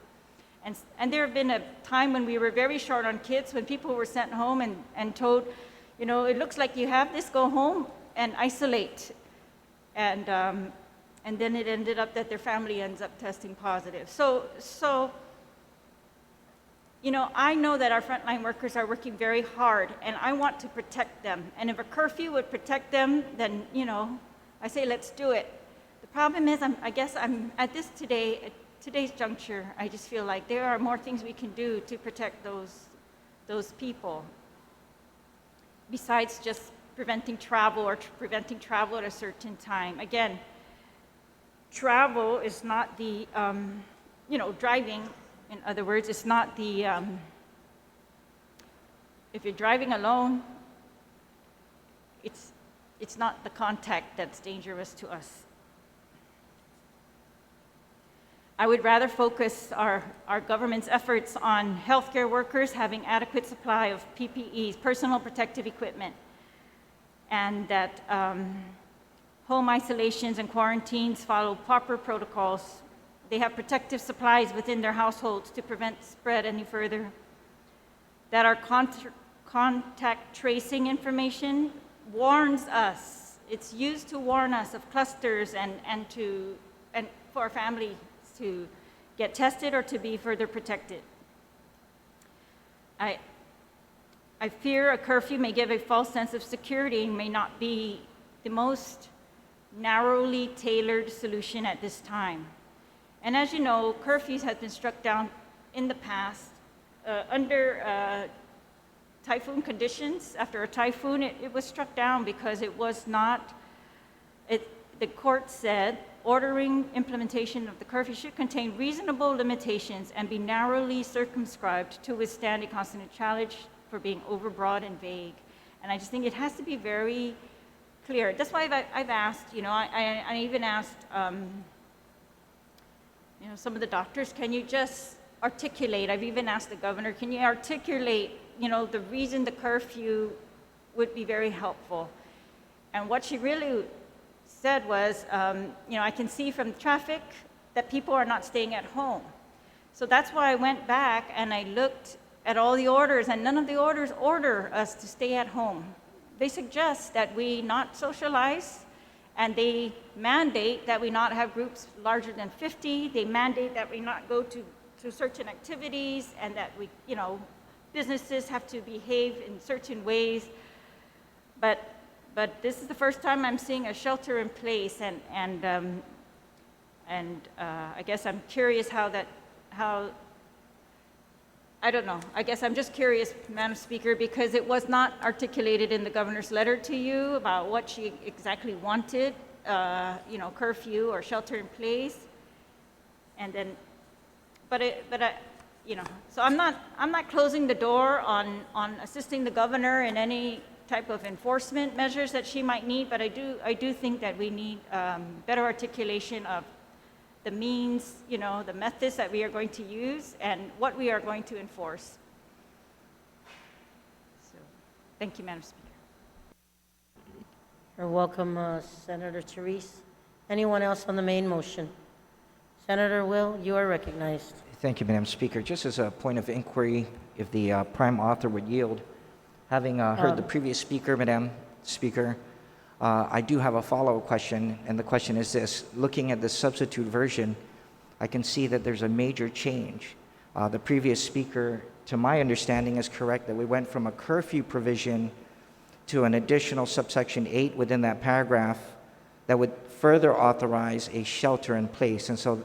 And there have been a time when we were very short on kits, when people were sent home and told, it looks like you have this, go home and isolate. And then it ended up that their family ends up testing positive. So I know that our frontline workers are working very hard, and I want to protect them. And if a curfew would protect them, then, I say let's do it. The problem is, I guess I'm at today's juncture, I just feel like there are more things we can do to protect those people, besides just preventing travel or preventing travel at a certain time. Again, travel is not the, driving, in other words, it's not the, if you're driving alone, it's not the contact that's dangerous to us. I would rather focus our government's efforts on healthcare workers having adequate supply of PPEs, personal protective equipment, and that home isolations and quarantines follow proper protocols. They have protective supplies within their households to prevent spread any further. That our contact tracing information warns us. It's used to warn us of clusters and for our family to get tested or to be further protected. I fear a curfew may give a false sense of security and may not be the most narrowly tailored solution at this time. And as you know, curfews have been struck down in the past under typhoon conditions. After a typhoon, it was struck down because it was not, the court said, ordering implementation of the curfew should contain reasonable limitations and be narrowly circumscribed to withstand a constant challenge for being overbroad and vague. And I just think it has to be very clear. That's why I've asked, I even asked, some of the doctors, can you just articulate, I've even asked the governor, can you articulate, the reason the curfew would be very helpful? And what she really said was, I can see from traffic that people are not staying at home. So that's why I went back and I looked at all the orders, and none of the orders order us to stay at home. They suggest that we not socialize, and they mandate that we not have groups larger than 50. They mandate that we not go to certain activities, and that we, businesses have to behave in certain ways. But this is the first time I'm seeing a shelter in place, and I guess I'm curious I don't know. I guess I'm just curious, Madam Speaker, because it was not articulated in the governor's letter to you about what she exactly wanted, curfew or shelter in place, and then, so I'm not closing the door on assisting the governor in any type of enforcement measures that she might need, but I do think that we need better articulation of the means, the methods that we are going to use and what we are going to enforce. So, thank you, Madam Speaker. You're welcome, Senator Therese. Anyone else on the main motion? Senator Will, you are recognized. Thank you, Madam Speaker. Just as a point of inquiry, if the prime author would yield, having heard the previous speaker, Madam Speaker, I do have a follow-up question, and the question is this. Looking at the substitute version, I can see that there's a major change. The previous speaker, to my understanding, is correct that we went from a curfew provision to an additional subsection 8 within that paragraph that would further authorize a shelter in place. And so,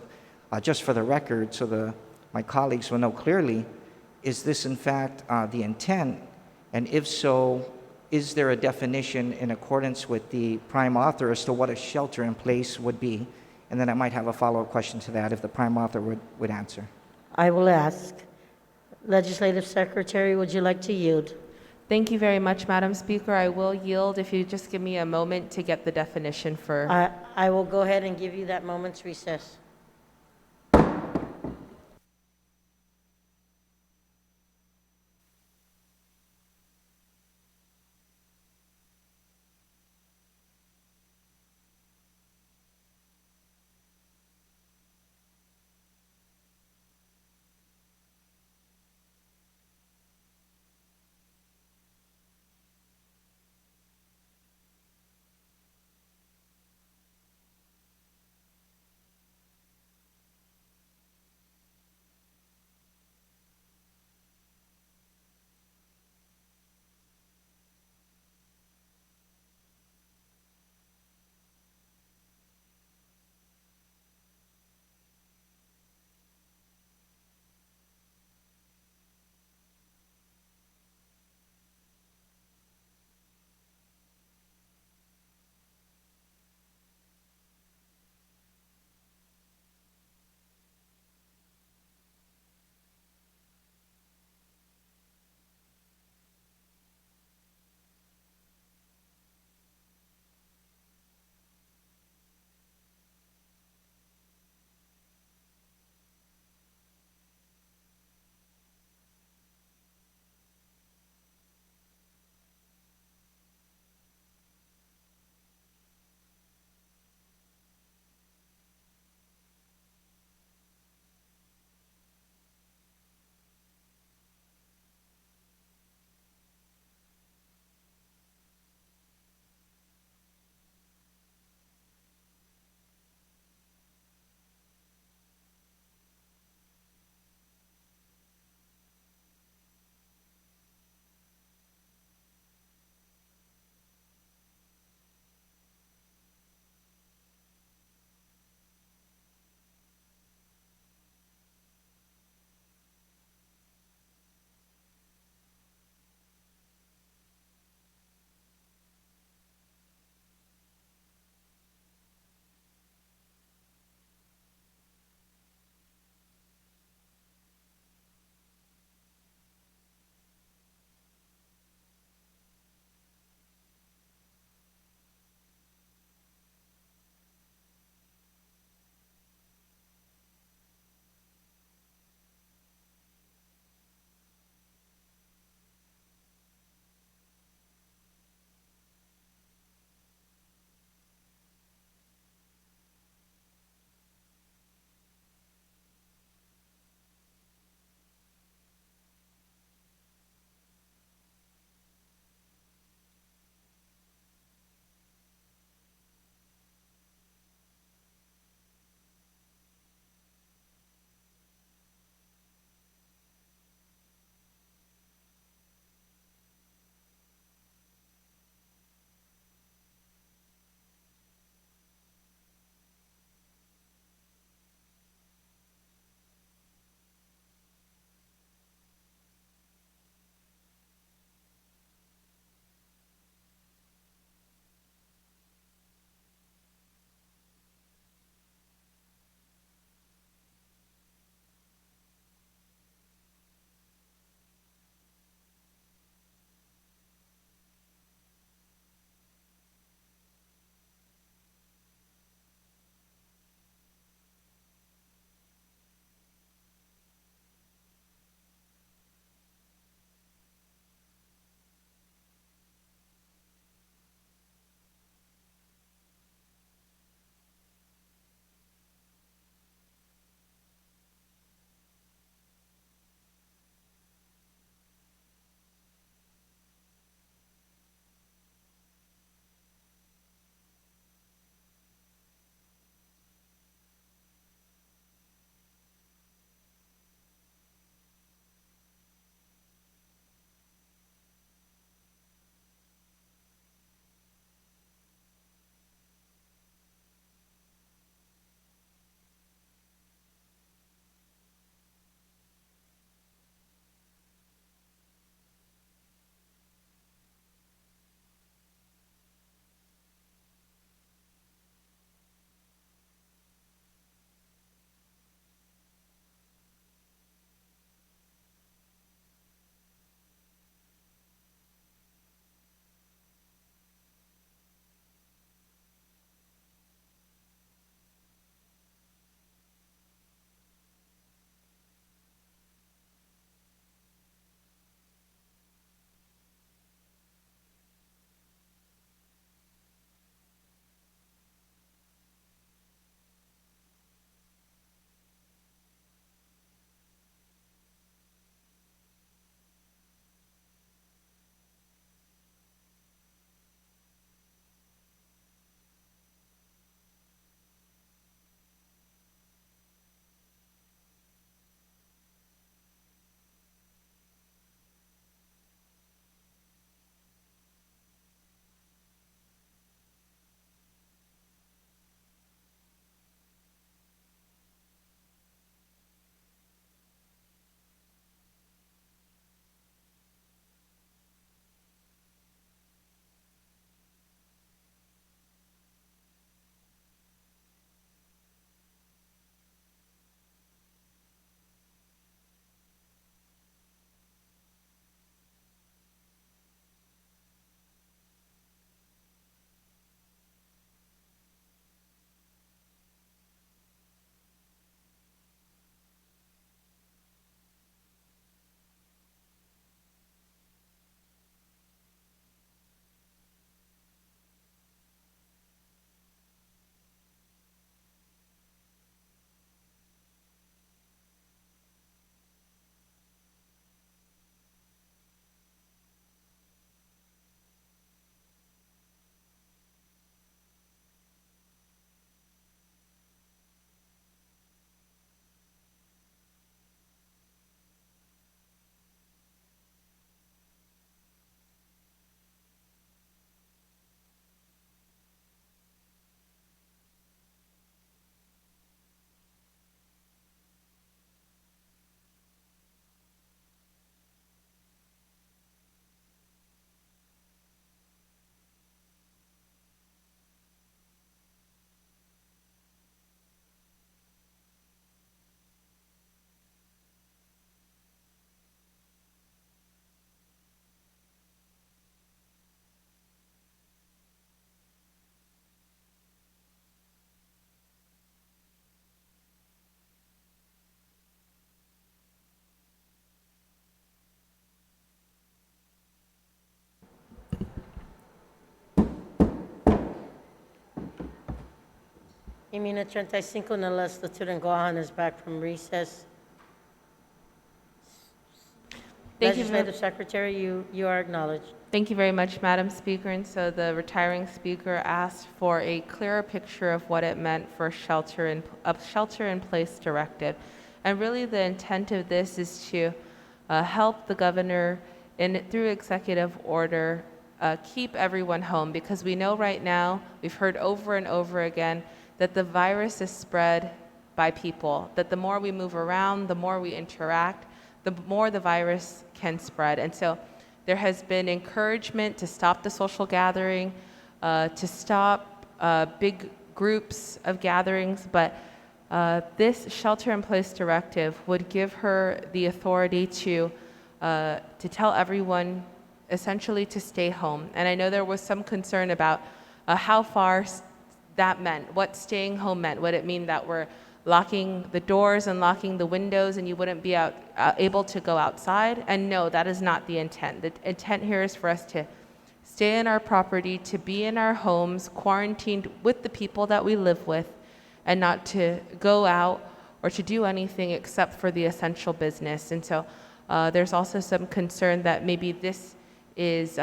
just for the record, so my colleagues will know clearly, is this in fact the intent? And if so, is there a definition in accordance with the prime author as to what a shelter in place would be? And then I might have a follow-up question to that if the prime author would answer. I will ask. Legislative Secretary, would you like to yield? Thank you very much, Madam Speaker. I will yield if you just give me a moment to get the definition for... I will go ahead and give you that moment's recess. Y minuto 35 unless the student Gohan is back from recess. Thank you. Legislative Secretary, you are acknowledged. Thank you very much, Madam Speaker. And so the retiring speaker asked for a clearer picture of what it meant for shelter-in-place directive. And really the intent of this is to help the governor through executive order keep everyone home, because we know right now, we've heard over and over again, that the virus is spread by people, that the more we move around, the more we interact, the more the virus can spread. And so there has been encouragement to stop the social gathering, to stop big groups of gatherings, but this shelter-in-place directive would give her the authority to tell everyone essentially to stay home. And I know there was some concern about how far that meant, what staying home meant. Would it mean that we're locking the doors and locking the windows and you wouldn't be able to go outside? And no, that is not the intent. The intent here is for us to stay in our property, to be in our homes, quarantined with the people that we live with, and not to go out or to do anything except for the essential business. And so there's also some concern that maybe this is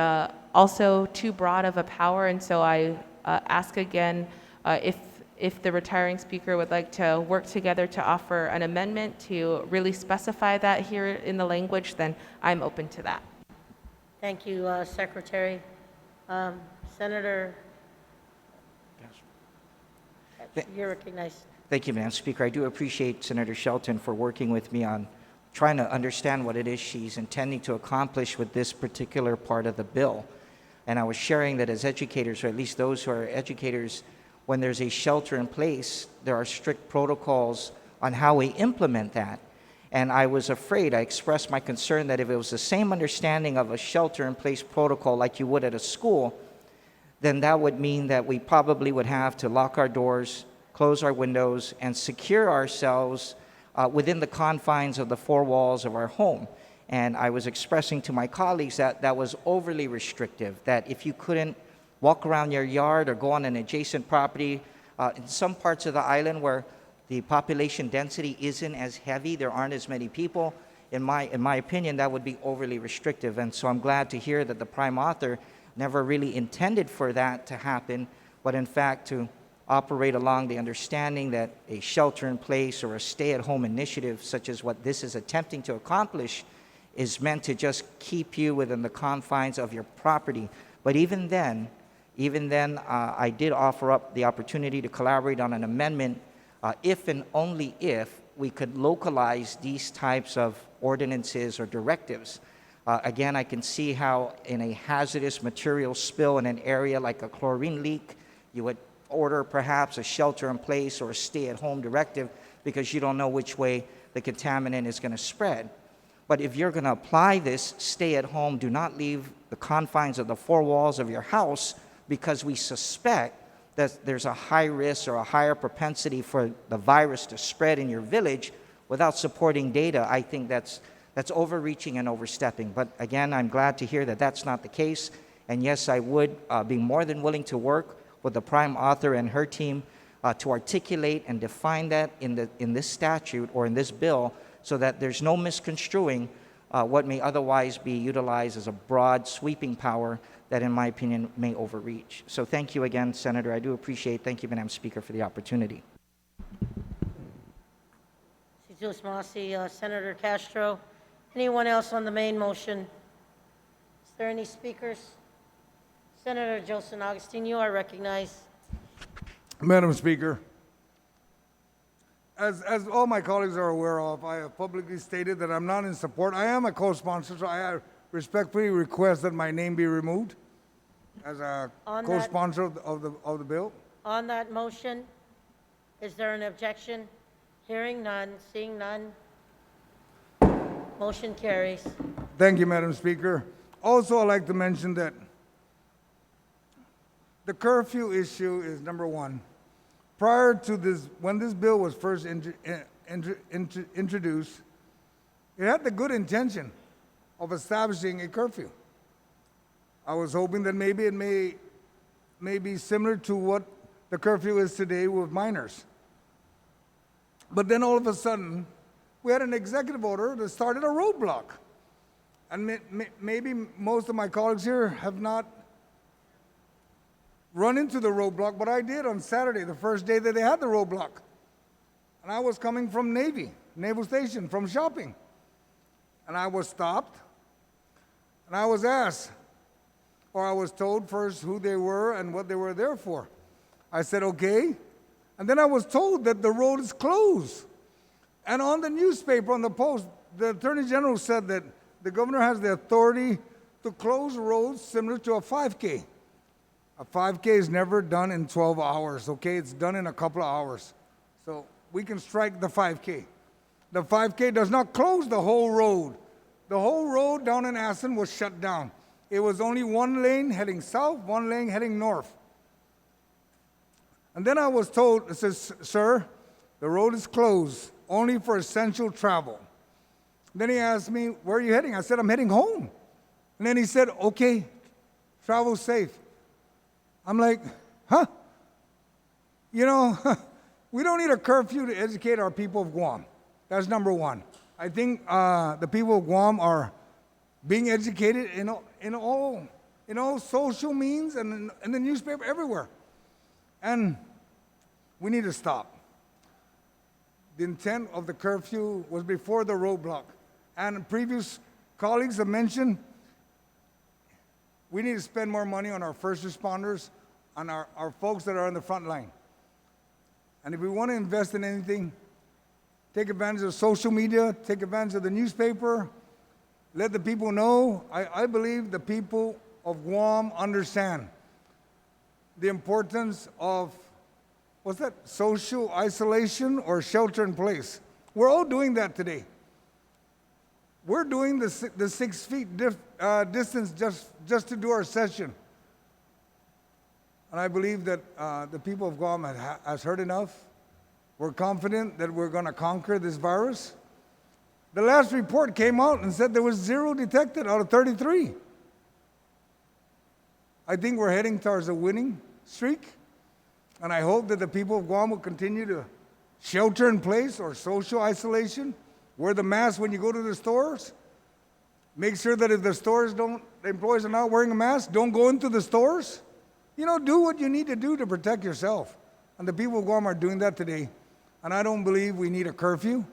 also too broad of a power. And so I ask again if the retiring speaker would like to work together to offer an amendment to really specify that here in the language, then I'm open to that. Thank you, Secretary. Senator, you're recognized. Thank you, Madam Speaker. I do appreciate Senator Shelton for working with me on trying to understand what it is she's intending to accomplish with this particular part of the bill. And I was sharing that as educators, or at least those who are educators, when there's a shelter in place, there are strict protocols on how we implement that. And I was afraid, I expressed my concern that if it was the same understanding of a shelter in place protocol like you would at a school, then that would mean that we probably would have to lock our doors, close our windows, and secure ourselves within the confines of the four walls of our home. And I was expressing to my colleagues that that was overly restrictive, that if you couldn't walk around your yard or go on an adjacent property, in some parts of the island where the population density isn't as heavy, there aren't as many people, in my opinion, that would be overly restrictive. And so I'm glad to hear that the prime author never really intended for that to happen, but in fact to operate along the understanding that a shelter-in-place or a stay-at-home initiative, such as what this is attempting to accomplish, is meant to just keep you within the confines of your property. But even then, I did offer up the opportunity to collaborate on an amendment if and only if we could localize these types of ordinances or directives. Again, I can see how in a hazardous material spill in an area like a chlorine leak, you would order perhaps a shelter-in-place or a stay-at-home directive because you don't know which way the contaminant is going to spread. But if you're going to apply this stay-at-home, do not leave the confines of the four walls of your house because we suspect that there's a high risk or a higher propensity for the virus to spread in your village without supporting data, I think that's overreaching and overstepping. But again, I'm glad to hear that that's not the case. And yes, I would be more than willing to work with the prime author and her team to articulate and define that in this statute or in this bill so that there's no misconstruing what may otherwise be utilized as a broad, sweeping power that, in my opinion, may overreach. So thank you again, Senator. I do appreciate. Thank you, Madam Speaker, for the opportunity. Senator Castro. Anyone else on the main motion? Is there any speakers? Senator Joseph Augustine, you are recognized. Madam Speaker, as all my colleagues are aware of, I have publicly stated that I'm not in support. I am a co-sponsor, so I respectfully request that my name be removed as a co-sponsor of the bill. On that motion, is there an objection? Hearing none, seeing none. Motion carries. Thank you, Madam Speaker. Also, I'd like to mention that the curfew issue is number one. Prior to this, when this bill was first introduced, it had the good intention of establishing a curfew. I was hoping that maybe it may be similar to what the curfew is today with minors. But then all of a sudden, we had an executive order that started a roadblock. And maybe most of my colleagues here have not run into the roadblock, but I did on Saturday, the first day that they had the roadblock. And I was coming from Naval Station, from shopping. And I was stopped, and I was asked, or I was told first who they were and what they were there for. I said, okay. And then I was told that the road is closed. And on the newspaper, on the Post, the Attorney General said that the governor has the authority to close roads similar to a 5K. A 5K is never done in 12 hours, okay? It's done in a couple of hours. So we can strike the 5K. The 5K does not close the whole road. The whole road down in Aston was shut down. It was only one lane heading south, one lane heading north. And then I was told, it says, sir, the road is closed, only for essential travel. Then he asked me, where are you heading? I said, I'm heading home. And then he said, okay, travel safe. I'm like, huh? You know, we don't need a curfew to educate our people of Guam. That's number one. I think the people of Guam are being educated in all social means and in the newspaper, everywhere. And we need to stop. The intent of the curfew was before the roadblock. And previous colleagues have mentioned we need to spend more money on our first responders, on our folks that are on the front line. And if we want to invest in anything, take advantage of social media, take advantage of the newspaper, let the people know. I believe the people of Guam understand the importance of, what's that, social isolation or shelter in place. We're all doing that today. We're doing the 6 feet distance just to do our session. And I believe that the people of Guam has heard enough. We're confident that we're going to conquer this virus. The last report came out and said there was 0 detected out of 33. I think we're heading towards a winning streak. And I hope that the people of Guam will continue to shelter in place or social isolation. Wear the mask when you go to the stores. Make sure that if the employees are not wearing a mask, don't go into the stores. You know, do what you need to do to protect yourself. And the people of Guam are doing that today. And I don't believe we need a curfew.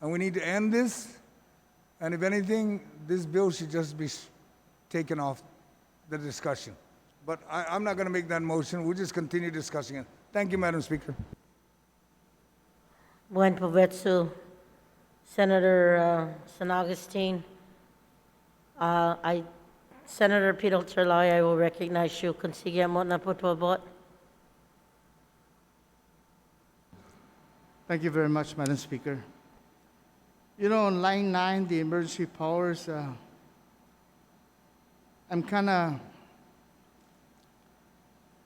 And we need to end this. And if anything, this bill should just be taken off the discussion. But I'm not going to make that motion. We'll just continue discussing it. Thank you, Madam Speaker. Buen provecho, Senator San Augustine. Senator Peter Terlai, I will recognize you. Consigue mo na po bot. Thank you very much, Madam Speaker. You know, on line 9, the emergency powers, I'm kind of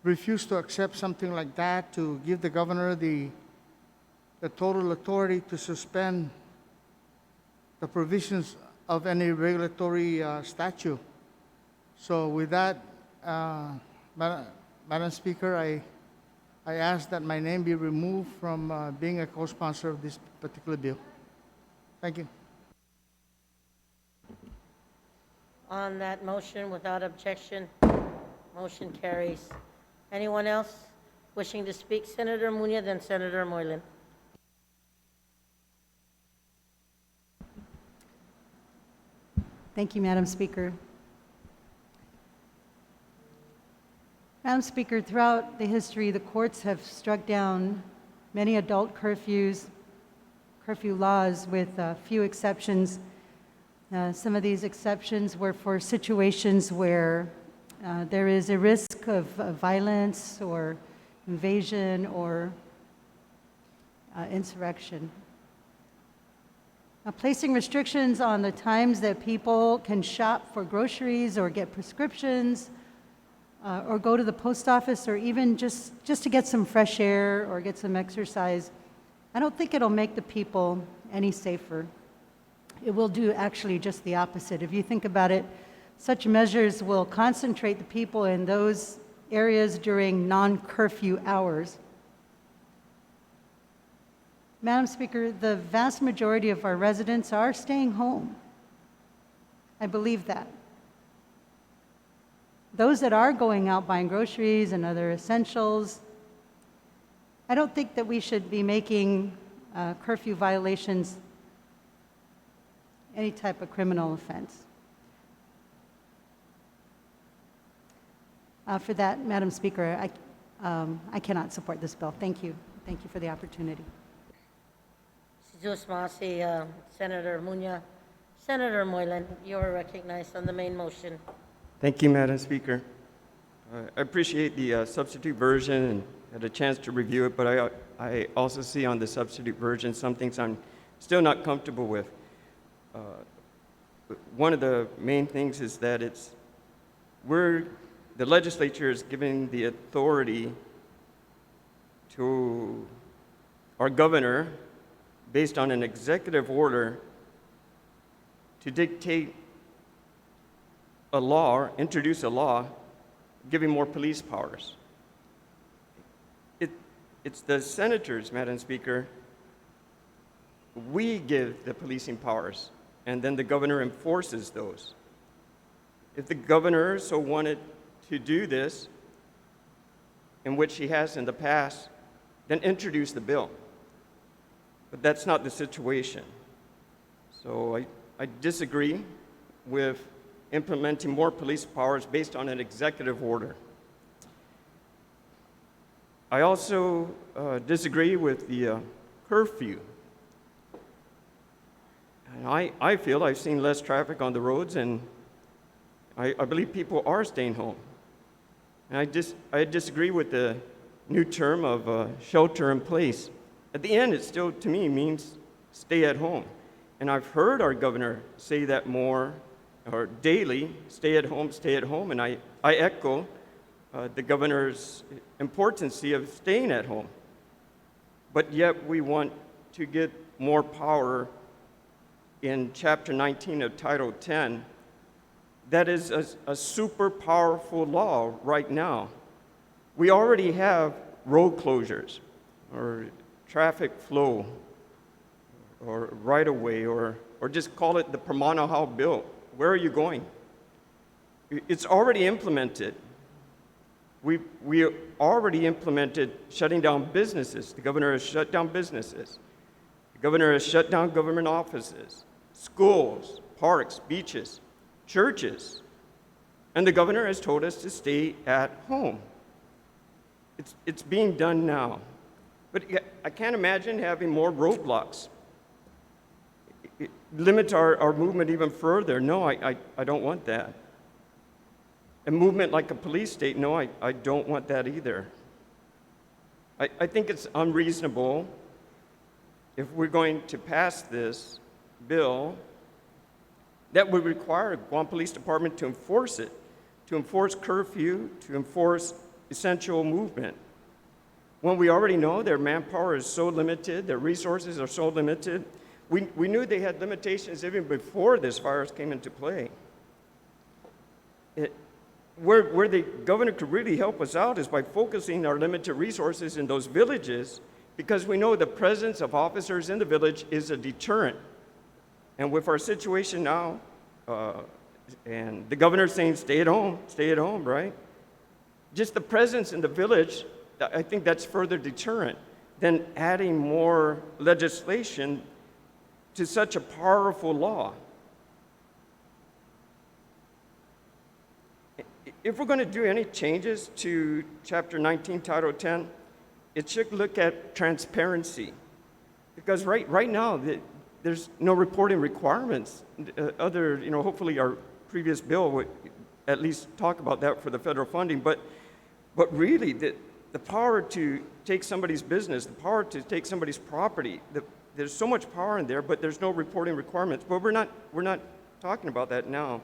refuse to accept something like that, to give the governor the total authority to suspend the provisions of any regulatory statute. So with that, Madam Speaker, I ask that my name be removed from being a co-sponsor of this particular bill. Thank you. On that motion, without objection, motion carries. Anyone else wishing to speak? Senator Muñoz, then Senator Moylan. Thank you, Madam Speaker. Madam Speaker, throughout the history, the courts have struck down many adult curfew laws with few exceptions. Some of these exceptions were for situations where there is a risk of violence or invasion or insurrection. Placing restrictions on the times that people can shop for groceries or get prescriptions or go to the post office or even just to get some fresh air or get some exercise, I don't think it'll make the people any safer. It will do actually just the opposite. If you think about it, such measures will concentrate the people in those areas during non-curfew hours. Madam Speaker, the vast majority of our residents are staying home. I believe that. Those that are going out buying groceries and other essentials, I don't think that we should be making curfew violations any type of criminal offense. For that, Madam Speaker, I cannot support this bill. Thank you. Thank you for the opportunity. Senator Muñoz. Senator Moylan, you are recognized on the main motion. Thank you, Madam Speaker. I appreciate the substitute version and had a chance to review it, but I also see on the substitute version some things I'm still not comfortable with. One of the main things is that the legislature is giving the authority to our governor based on an executive order to dictate a law, or introduce a law, giving more police powers. It's the senators, Madam Speaker. We give the policing powers, and then the governor enforces those. If the governor so wanted to do this, in which he has in the past, then introduce the bill. But that's not the situation. So I disagree with implementing more police powers based on an executive order. I also disagree with the curfew. And I feel I've seen less traffic on the roads, and I believe people are staying home. And I disagree with the new term of shelter in place. At the end, it still, to me, means stay at home. And I've heard our governor say that more, or daily, stay at home, and I echo the governor's importance of staying at home. But yet we want to get more power in Chapter 19 of Title 10. That is a super powerful law right now. We already have road closures, or traffic flow, or right-of-way, or just call it the Permano bill. Where are you going? It's already implemented. We already implemented shutting down businesses. The governor has shut down businesses. The governor has shut down government offices, schools, parks, beaches, churches. And the governor has told us to stay at home. It's being done now. But I can't imagine having more roadblocks. It limits our movement even further. No, I don't want that. A movement like a police state, no, I don't want that either. I think it's unreasonable if we're going to pass this bill that would require Guam Police Department to enforce it, to enforce curfew, to enforce essential movement. When we already know their manpower is so limited, their resources are so limited. We knew they had limitations even before this virus came into play. Where the governor could really help us out is by focusing our limited resources in those villages, because we know the presence of officers in the village is a deterrent. And with our situation now, and the governor saying stay at home, right? Just the presence in the village, I think that's further deterrent than adding more legislation to such a powerful law. If we're going to do any changes to Chapter 19, Title 10, it should look at transparency. Because right now, there's no reporting requirements. Hopefully our previous bill would at least talk about that for the federal funding. But really, the power to take somebody's business, the power to take somebody's property, there's so much power in there, but there's no reporting requirements. But we're not talking about that now.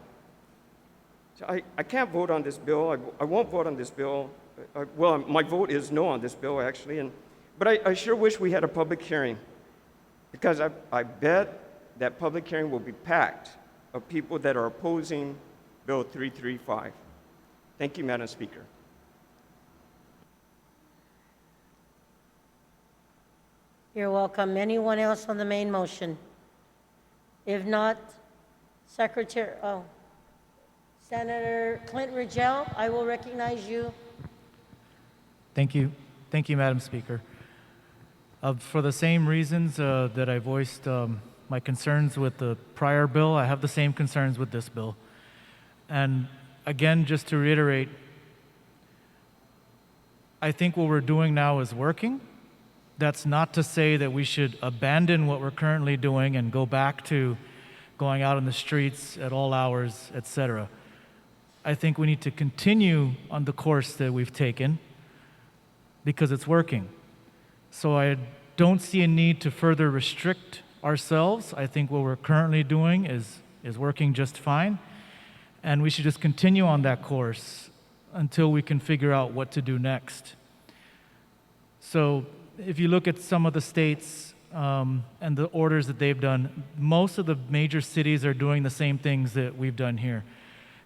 So I can't vote on this bill. I won't vote on this bill. My vote is no on this bill, actually. But I sure wish we had a public hearing, because I bet that public hearing will be packed of people that are opposing Bill 335. Thank you, Madam Speaker. You're welcome. Anyone else on the main motion? If not, Senator Clinton Rigel, I will recognize you. Thank you. Thank you, Madam Speaker. For the same reasons that I voiced my concerns with the prior bill, I have the same concerns with this bill. And again, just to reiterate, I think what we're doing now is working. That's not to say that we should abandon what we're currently doing and go back to going out on the streets at all hours, etc. I think we need to continue on the course that we've taken because it's working. So I don't see a need to further restrict ourselves. I think what we're currently doing is working just fine. And we should just continue on that course until we can figure out what to do next. So if you look at some of the states and the orders that they've done, most of the major cities are doing the same things that we've done here.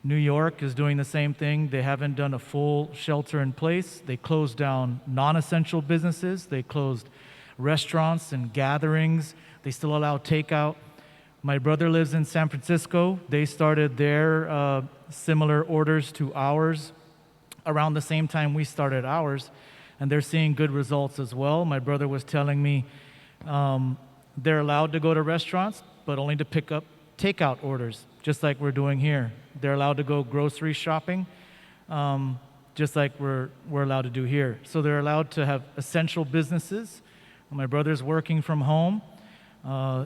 New York is doing the same thing. They haven't done a full shelter in place. They closed down non-essential businesses. They closed restaurants and gatherings. They still allow takeout. My brother lives in San Francisco. They started their similar orders to ours around the same time we started ours, and they're seeing good results as well. My brother was telling me they're allowed to go to restaurants, but only to pick up takeout orders, just like we're doing here. They're allowed to go grocery shopping, just like we're allowed to do here. So they're allowed to have essential businesses. My brother's working from home.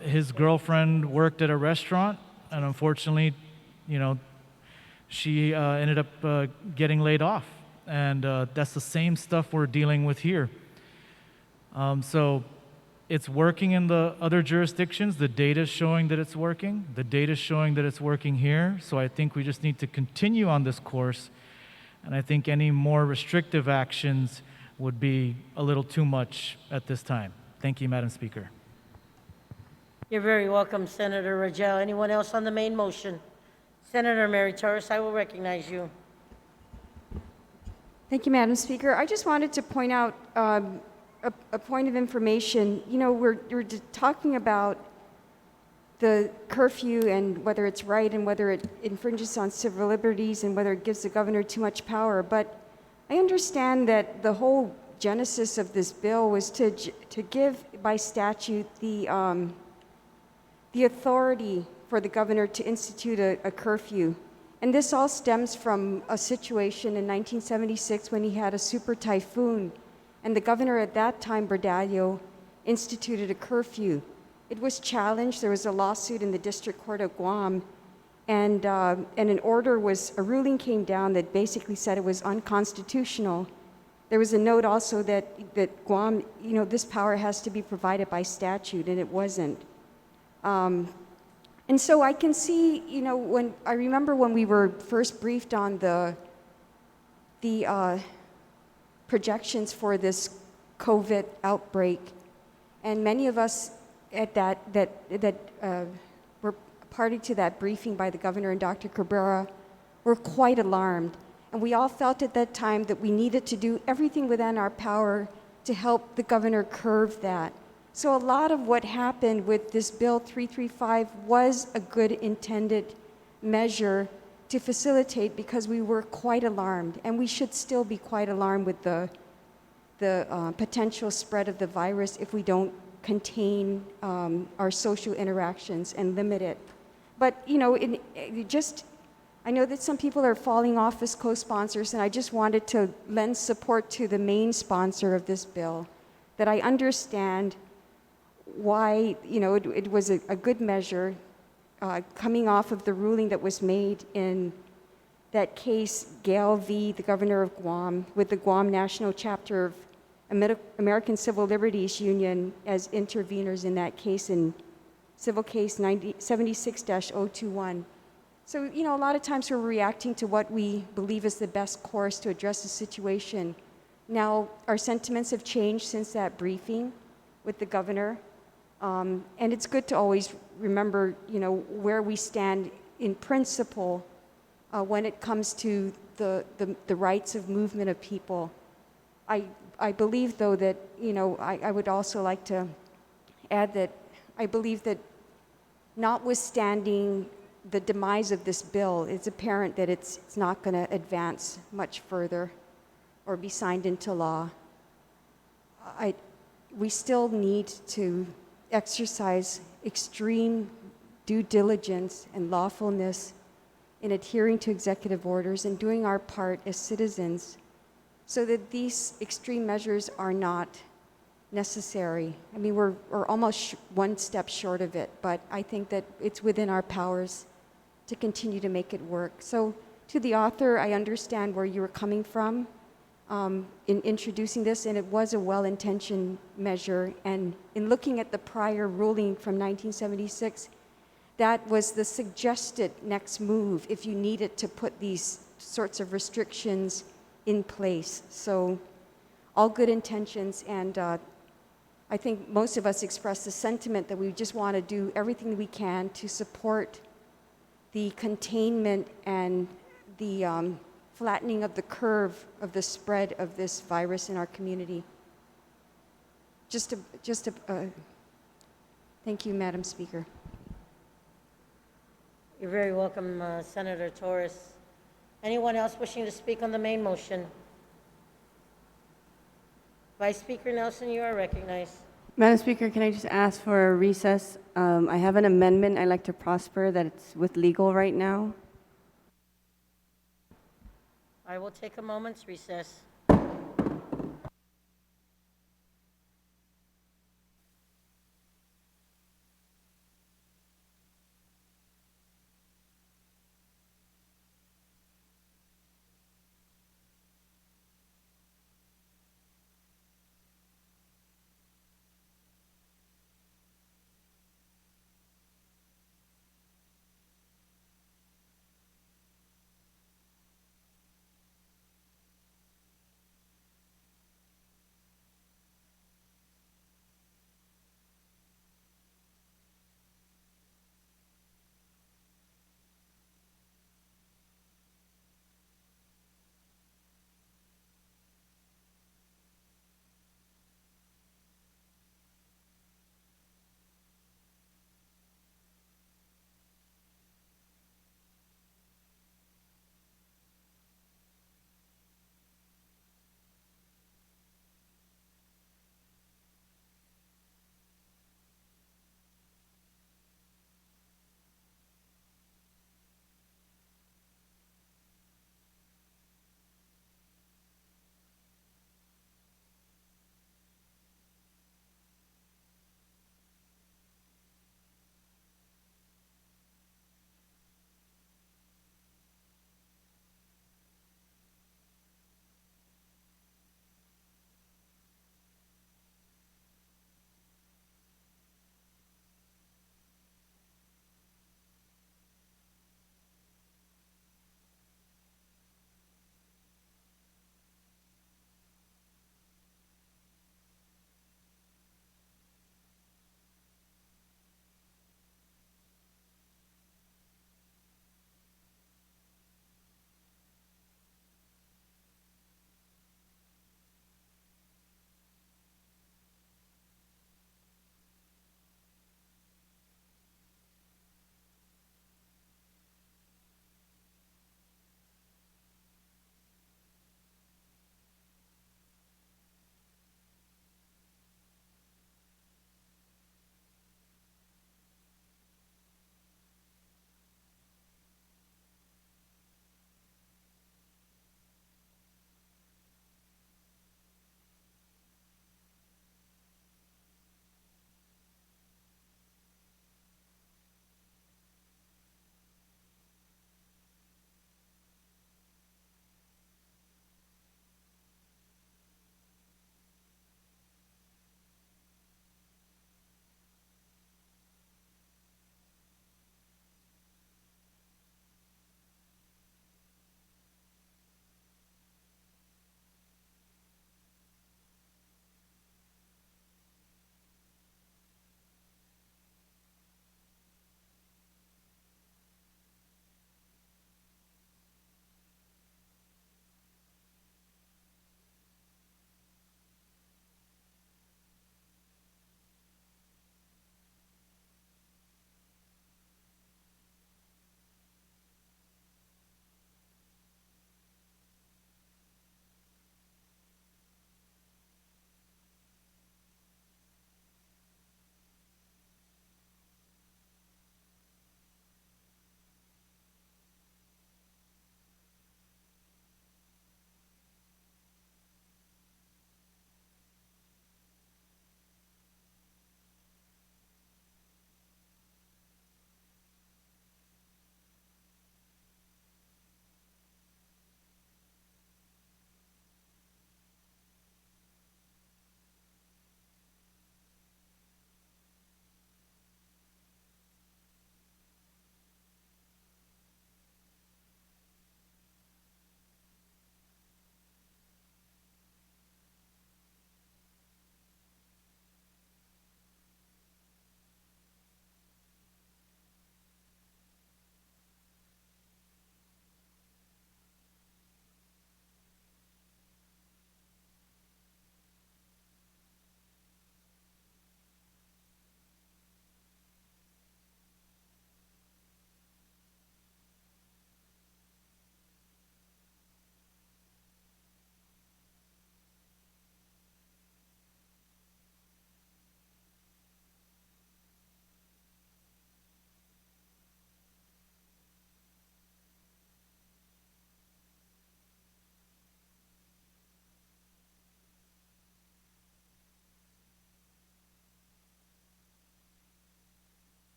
His girlfriend worked at a restaurant, and unfortunately, she ended up getting laid off. And that's the same stuff we're dealing with here. So it's working in the other jurisdictions. The data is showing that it's working. The data is showing that it's working here. So I think we just need to continue on this course. And I think any more restrictive actions would be a little too much at this time. Thank you, Madam Speaker. You're very welcome, Senator Rigel. Anyone else on the main motion? Senator Mary Torres, I will recognize you. Thank you, Madam Speaker. I just wanted to point out a point of information. We're talking about the curfew and whether it's right and whether it infringes on civil liberties and whether it gives the governor too much power. But I understand that the whole genesis of this bill was to give by statute the authority for the governor to institute a curfew. And this all stems from a situation in 1976 when he had a super typhoon, and the governor at that time, Bordallo, instituted a curfew. It was challenged. There was a lawsuit in the District Court of Guam, and a ruling came down that basically said it was unconstitutional. There was a note also that Guam, this power has to be provided by statute, and it wasn't. And so I can see, when I remember when we were first briefed on the projections for this COVID outbreak, and many of us at that were party to that briefing by the governor and Dr. Cabrera were quite alarmed. And we all felt at that time that we needed to do everything within our power to help the governor curb that. So a lot of what happened with this Bill 335 was a good intended measure to facilitate, because we were quite alarmed, and we should still be quite alarmed with the potential spread of the virus if we don't contain our social interactions and limit it. But I know that some people are falling off as co-sponsors, and I just wanted to lend support to the main sponsor of this bill, that I understand why, it was a good measure coming off of the ruling that was made in that case, Gale v. the governor of Guam, with the Guam National Chapter of American Civil Liberties Union as interveners in that case, in Civil Case 76-021. So, a lot of times we're reacting to what we believe is the best course to address the situation. Now, our sentiments have changed since that briefing with the governor. And it's good to always remember, where we stand in principle when it comes to the rights of movement of people. I believe, though, that, I would also like to add that I believe that notwithstanding the demise of this bill, it's apparent that it's not going to advance much further or be signed into law. We still need to exercise extreme due diligence and lawfulness in adhering to executive orders and doing our part as citizens so that these extreme measures are not necessary. I mean, we're almost one step short of it, but I think that it's within our powers to continue to make it work. So to the author, I understand where you were coming from in introducing this, and it was a well-intentioned measure. And in looking at the prior ruling from 1976, that was the suggested next move if you needed to put these sorts of restrictions in place. So all good intentions, and I think most of us express the sentiment that we just want to do everything we can to support the containment and the flattening of the curve of the spread of this virus in our community. Thank you, Madam Speaker. You're very welcome, Senator Torres. Anyone else wishing to speak on the main motion? Vice Speaker Nelson, you are recognized. Madam Speaker, can I just ask for a recess? I have an amendment I'd like to prosper that it's with legal right now. I will take a moment's recess.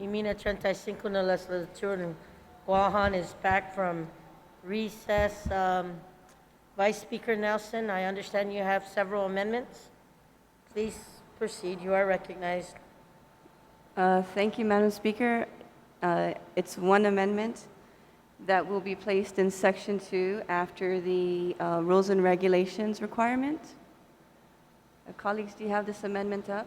Imina 35 na legislature and Guahan is back from recess. Vice Speaker Nelson, I understand you have several amendments. Please proceed. You are recognized. Thank you, Madam Speaker. It's one amendment that will be placed in Section 2 after the rules and regulations requirement. Colleagues, do you have this amendment up?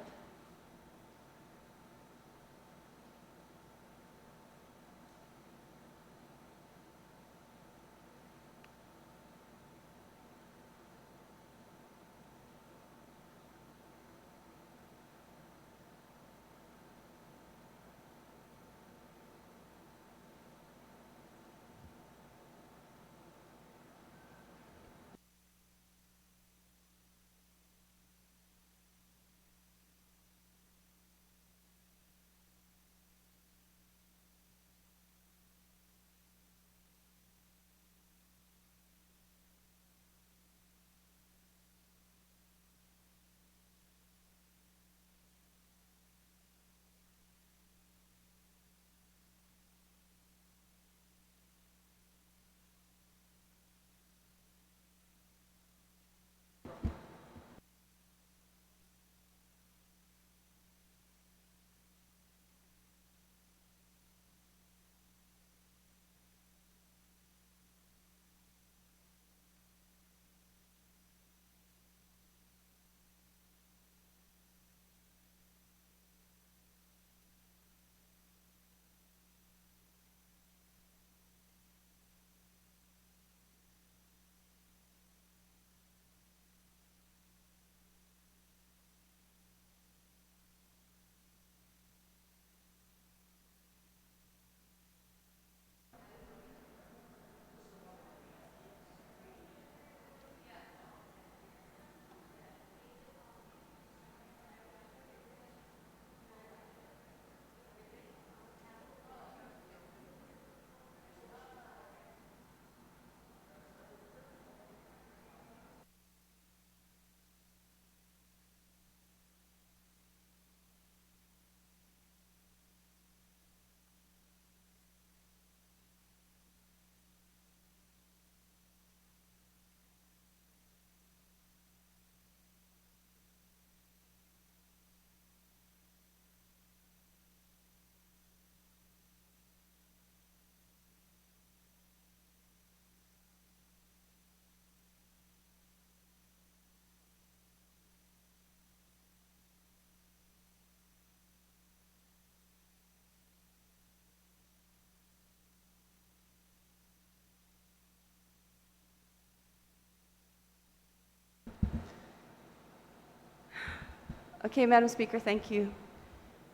Okay, Madam Speaker, thank you.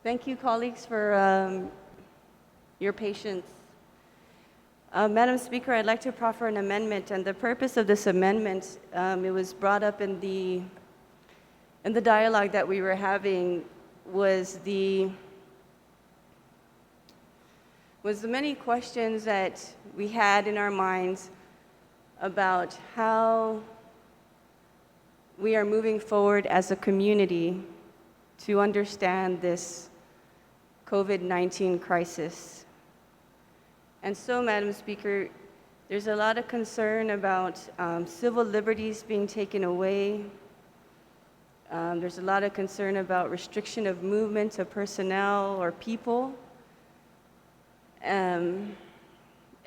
Thank you, colleagues, for your patience. Madam Speaker, I'd like to proffer an amendment, and the purpose of this amendment, it was brought up in the dialogue that we were having, was the many questions that we had in our minds about how we are moving forward as a community to understand this COVID-19 crisis. And so, Madam Speaker, there's a lot of concern about civil liberties being taken away. There's a lot of concern about restriction of movement of personnel or people. And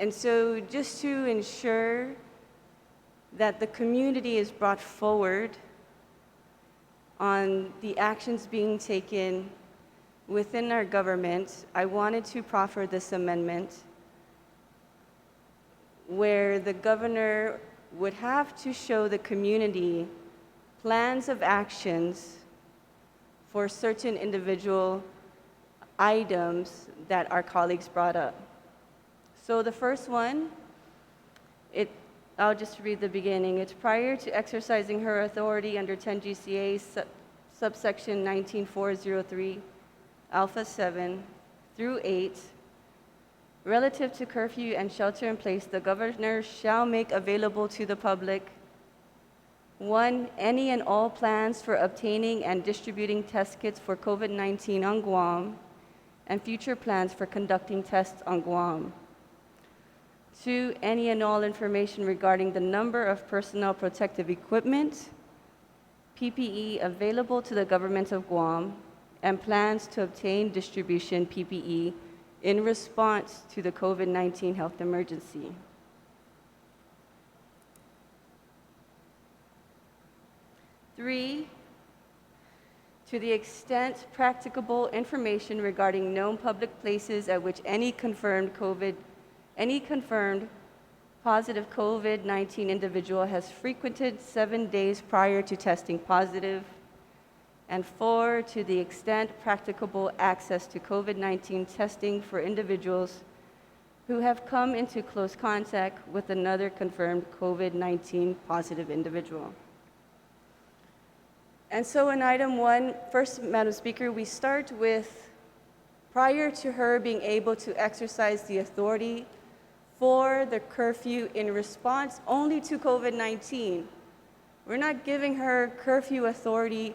so just to ensure that the community is brought forward on the actions being taken within our government, I wanted to proffer this amendment where the governor would have to show the community plans of actions for certain individual items that our colleagues brought up. So the first one, I'll just read the beginning. It's prior to exercising her authority under 10 GCA subsection 19403 alpha 7 through 8, relative to curfew and shelter in place, the governor shall make available to the public: 1, any and all plans for obtaining and distributing test kits for COVID-19 on Guam, and future plans for conducting tests on Guam. 2, any and all information regarding the number of personnel protective equipment, PPE available to the government of Guam, and plans to obtain distribution PPE in response to the COVID-19 health emergency. 3, to the extent practicable, information regarding known public places at which any confirmed positive COVID-19 individual has frequented 7 days prior to testing positive. And 4, to the extent practicable, access to COVID-19 testing for individuals who have come into close contact with another confirmed COVID-19 positive individual. And so in item 1, first, Madam Speaker, we start with prior to her being able to exercise the authority for the curfew in response only to COVID-19. We're not giving her curfew authority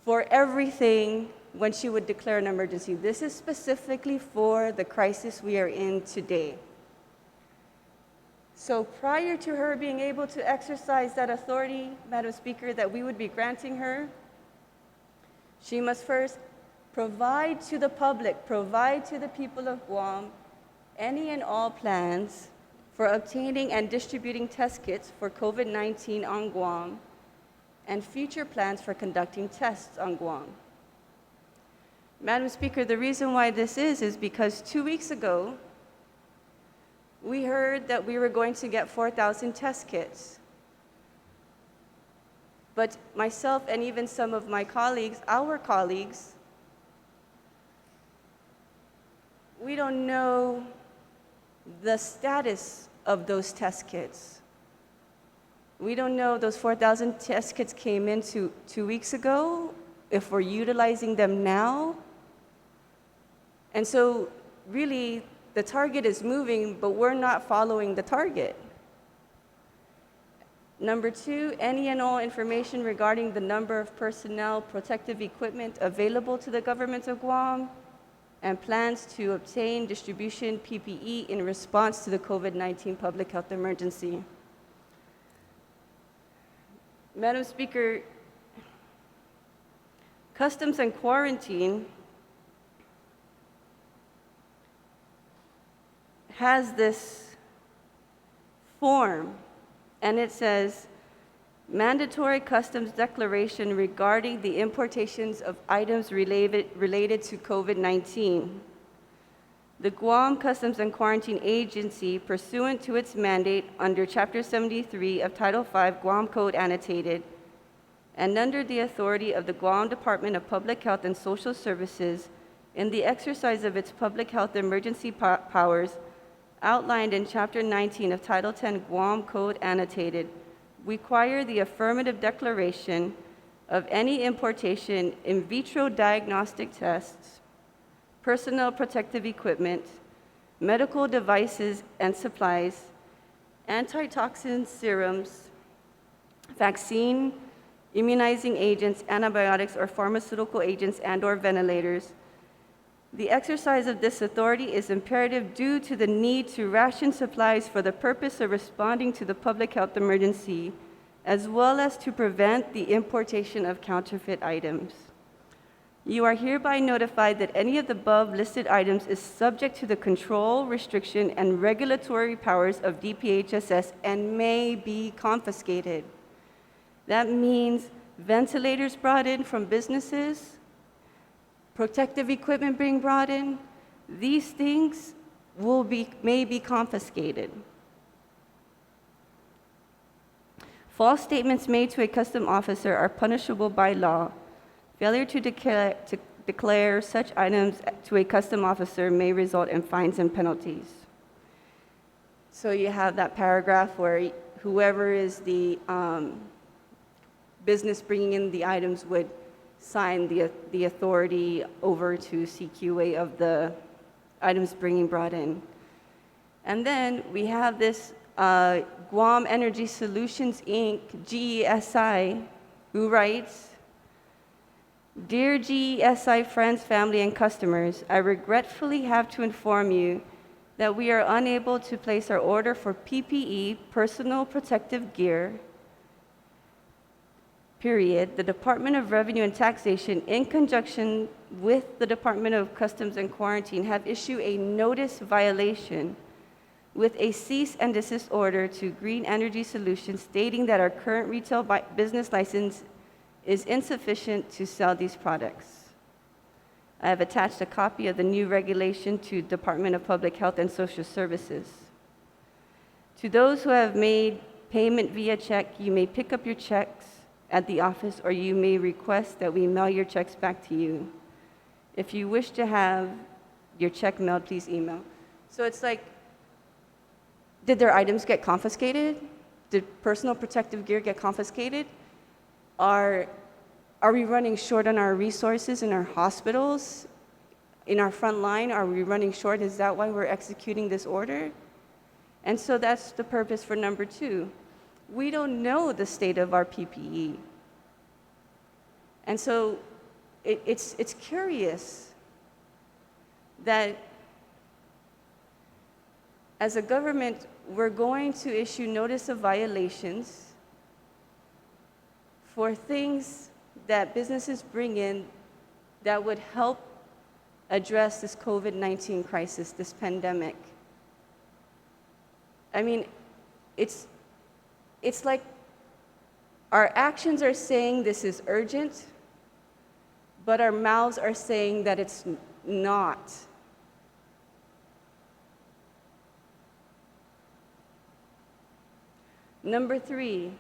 for everything when she would declare an emergency. This is specifically for the crisis we are in today. So prior to her being able to exercise that authority, Madam Speaker, that we would be granting her, she must first provide to the public, provide to the people of Guam, any and all plans for obtaining and distributing test kits for COVID-19 on Guam, and future plans for conducting tests on Guam. Madam Speaker, the reason why this is because 2 weeks ago, we heard that we were going to get 4,000 test kits. But myself and even some of my colleagues, our colleagues, we don't know the status of those test kits. We don't know those 4,000 test kits came in 2 weeks ago, if we're utilizing them now. And so really, the target is moving, but we're not following the target. Number 2, any and all information regarding the number of personnel protective equipment available to the government of Guam, and plans to obtain distribution PPE in response to the COVID-19 public health emergency. Madam Speaker, Customs and Quarantine has this form, and it says, mandatory customs declaration regarding the importations of items related to COVID-19. The Guam Customs and Quarantine Agency, pursuant to its mandate under Chapter 73 of Title V Guam Code Annotated, and under the authority of the Guam Department of Public Health and Social Services, in the exercise of its public health emergency powers outlined in Chapter 19 of Title X Guam Code Annotated, require the affirmative declaration of any importation in vitro diagnostic tests, personal protective equipment, medical devices and supplies, antitoxin serums, vaccine, immunizing agents, antibiotics or pharmaceutical agents and/or ventilators. The exercise of this authority is imperative due to the need to ration supplies for the purpose of responding to the public health emergency, as well as to prevent the importation of counterfeit items. You are hereby notified that any of the above listed items is subject to the control, restriction, and regulatory powers of DPHSS and may be confiscated. That means ventilators brought in from businesses, protective equipment being brought in, these things may be confiscated. False statements made to a custom officer are punishable by law. Failure to declare such items to a custom officer may result in fines and penalties. So you have that paragraph where whoever is the business bringing in the items would sign the authority over to CQA of the items brought in. And then we have this Guam Energy Solutions, Inc., GESI, who writes, Dear GESI friends, family, and customers, I regretfully have to inform you that we are unable to place our order for PPE, personal protective gear, period. The Department of Revenue and Taxation, in conjunction with the Department of Customs and Quarantine, have issued a notice violation with a cease and desist order to Green Energy Solutions stating that our current retail business license is insufficient to sell these products. I have attached a copy of the new regulation to Department of Public Health and Social Services. To those who have made payment via check, you may pick up your checks at the office, or you may request that we mail your checks back to you. If you wish to have your check mailed, please email. So it's like, did their items get confiscated? Did personal protective gear get confiscated? Are we running short on our resources in our hospitals, in our front line? Are we running short? Is that why we're executing this order? And so that's the purpose for number 2. We don't know the state of our PPE. And so it's curious that as a government, we're going to issue notice of violations for things that businesses bring in that would help address this COVID-19 crisis, this pandemic. I mean, it's like our actions are saying this is urgent, but our mouths are saying that it's not. Number 3,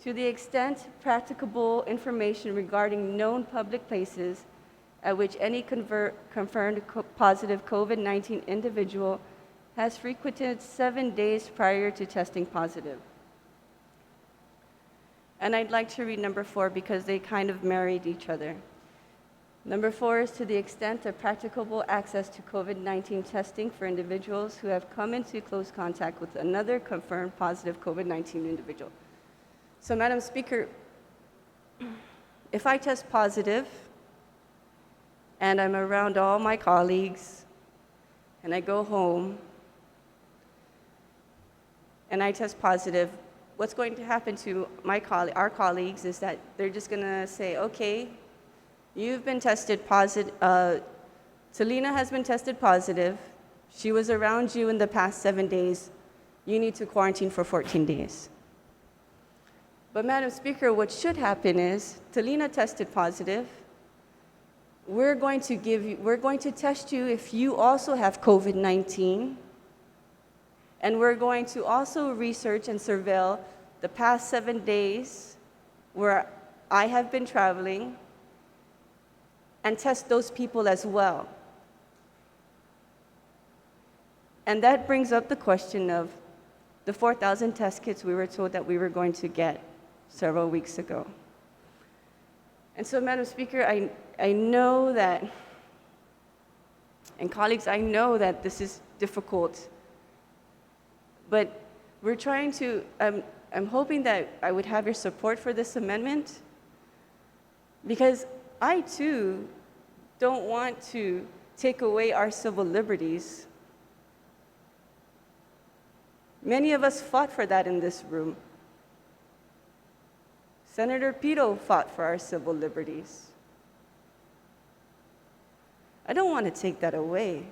to the extent practicable information regarding known public places at which any confirmed positive COVID-19 individual has frequented 7 days prior to testing positive. And I'd like to read number 4 because they kind of married each other. Number 4 is to the extent of practicable access to COVID-19 testing for individuals who have come into close contact with another confirmed positive COVID-19 individual. So, Madam Speaker, if I test positive and I'm around all my colleagues and I go home and I test positive, what's going to happen to our colleagues is that they're just going to say, okay, you've been tested positive, Selena has been tested positive, she was around you in the past 7 days, you need to quarantine for 14 days. But Madam Speaker, what should happen is, Selena tested positive, we're going to test you if you also have COVID-19, and we're going to also research and surveil the past 7 days where I have been traveling and test those people as well. And that brings up the question of the 4,000 test kits we were told that we were going to get several weeks ago. And so, Madam Speaker, I know that, and colleagues, I know that this is difficult, but we're trying to, I'm hoping that I would have your support for this amendment, because I too don't want to take away our civil liberties. Many of us fought for that in this room. Senator Pito fought for our civil liberties. I don't want to take that away.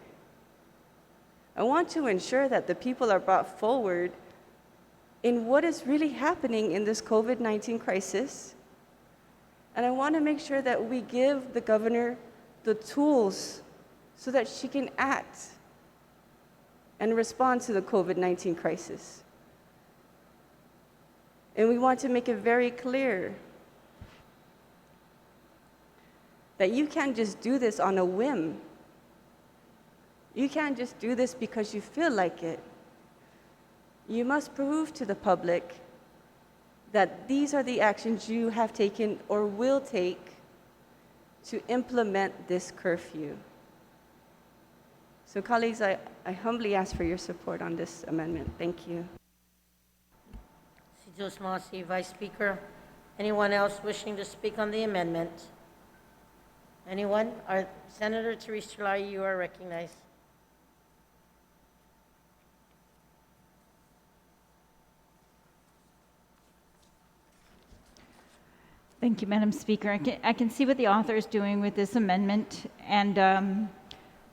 I want to ensure that the people are brought forward in what is really happening in this COVID-19 crisis. And I want to make sure that we give the governor the tools so that she can act and respond to the COVID-19 crisis. And we want to make it very clear that you can't just do this on a whim. You can't just do this because you feel like it. You must prove to the public that these are the actions you have taken or will take to implement this curfew. So colleagues, I humbly ask for your support on this amendment. Thank you. Vice Speaker. Anyone else wishing to speak on the amendment? Anyone? Senator Therese Chalayi, you are recognized. Thank you, Madam Speaker. I can see what the author is doing with this amendment, and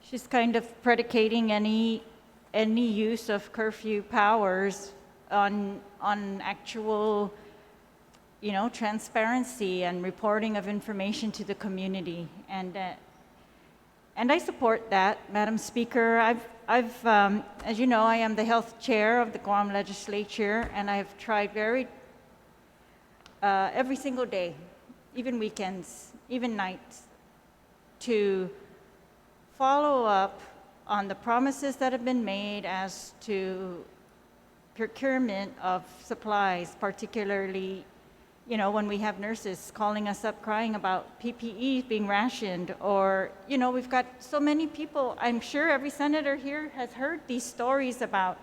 she's kind of predicating any use of curfew powers on actual, transparency and reporting of information to the community, and I support that, Madam Speaker. I've as you know, I am the health chair of the Guam Legislature, and I've tried every single day, even weekends, even nights, to follow up on the promises that have been made as to procurement of supplies, particularly, when we have nurses calling us up crying about PPE being rationed, or, we've got so many people. I'm sure every senator here has heard these stories about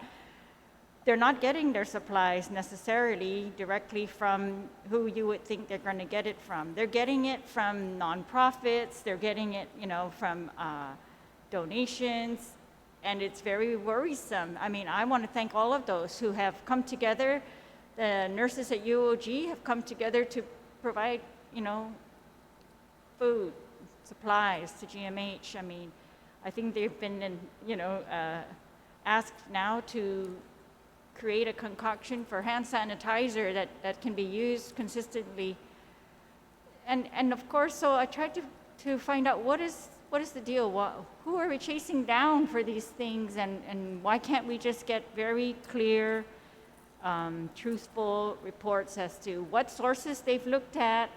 they're not getting their supplies necessarily directly from who you would think they're going to get it from. They're getting it from nonprofits, they're getting it, from donations, and it's very worrisome. I mean, I want to thank all of those who have come together. The nurses at UOG have come together to provide, food, supplies to GMH. I mean, I think they've been, asked now to create a concoction for hand sanitizer that can be used consistently. And of course, so I tried to find out what is the deal? Who are we chasing down for these things, and why can't we just get very clear, truthful reports as to what sources they've looked at,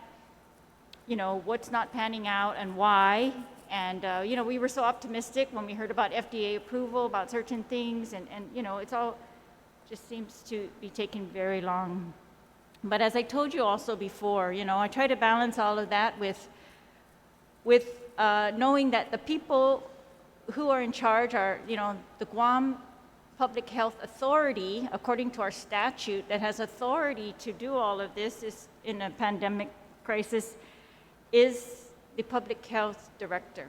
what's not panning out and why. And, we were so optimistic when we heard about FDA approval about certain things, and it's all just seems to be taking very long. But as I told you also before, I try to balance all of that with knowing that the people who are in charge are, the Guam Public Health Authority, according to our statute, that has authority to do all of this is in a pandemic crisis, is the Public Health Director.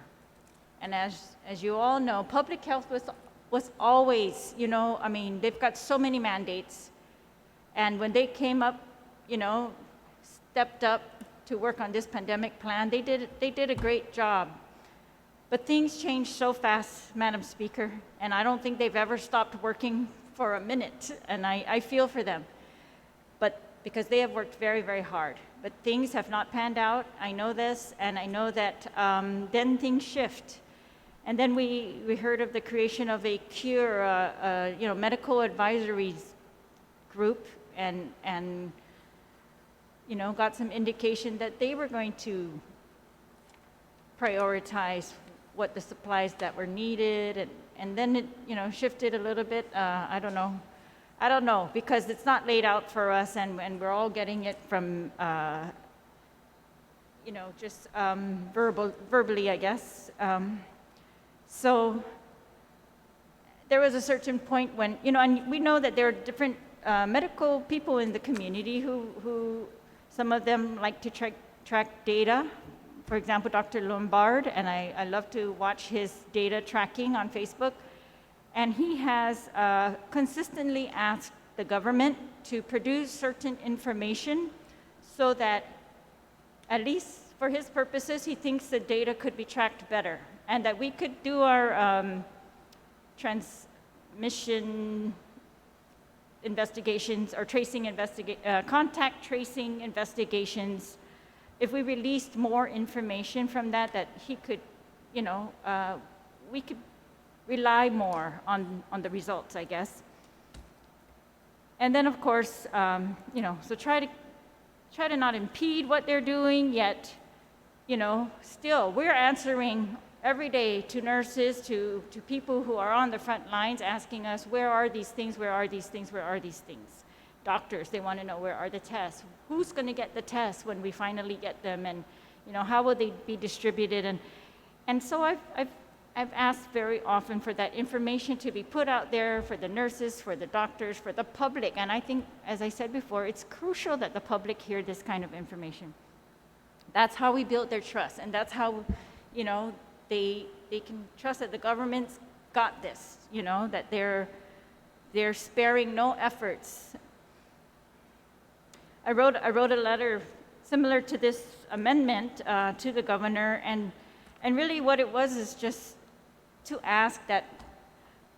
And as you all know, public health was always, they've got so many mandates. And when they came up, stepped up to work on this pandemic plan, they did a great job. But things change so fast, Madam Speaker, and I don't think they've ever stopped working for a minute, and I feel for them. But because they have worked very, very hard. But things have not panned out, I know this, and I know that then things shift. And then we heard of the creation of a CURE, medical advisories group, and got some indication that they were going to prioritize what the supplies that were needed, and then it shifted a little bit. I don't know, because it's not laid out for us, and we're all getting it from just verbally, I guess. So there was a certain point when, and we know that there are different medical people in the community who some of them like to track data. For example, Dr. Lombard, and I love to watch his data tracking on Facebook. And he has consistently asked the government to produce certain information so that, at least for his purposes, he thinks the data could be tracked better, and that we could do our transmission investigations or contact tracing investigations. If we released more information from that he could, we could rely more on the results, I guess. And then, of course, so try to not impede what they're doing, yet, still, we're answering every day to nurses, to people who are on the front lines asking us, where are these things, where are these things, where are these things? Doctors, they want to know, where are the tests? Who's going to get the tests when we finally get them? And, how will they be distributed? And so I've asked very often for that information to be put out there for the nurses, for the doctors, for the public. And I think, as I said before, it's crucial that the public hear this kind of information. That's how we build their trust, and that's how, they can trust that the government's got this, that they're sparing no efforts. I wrote a letter similar to this amendment to the governor, and really what it was is just to ask that,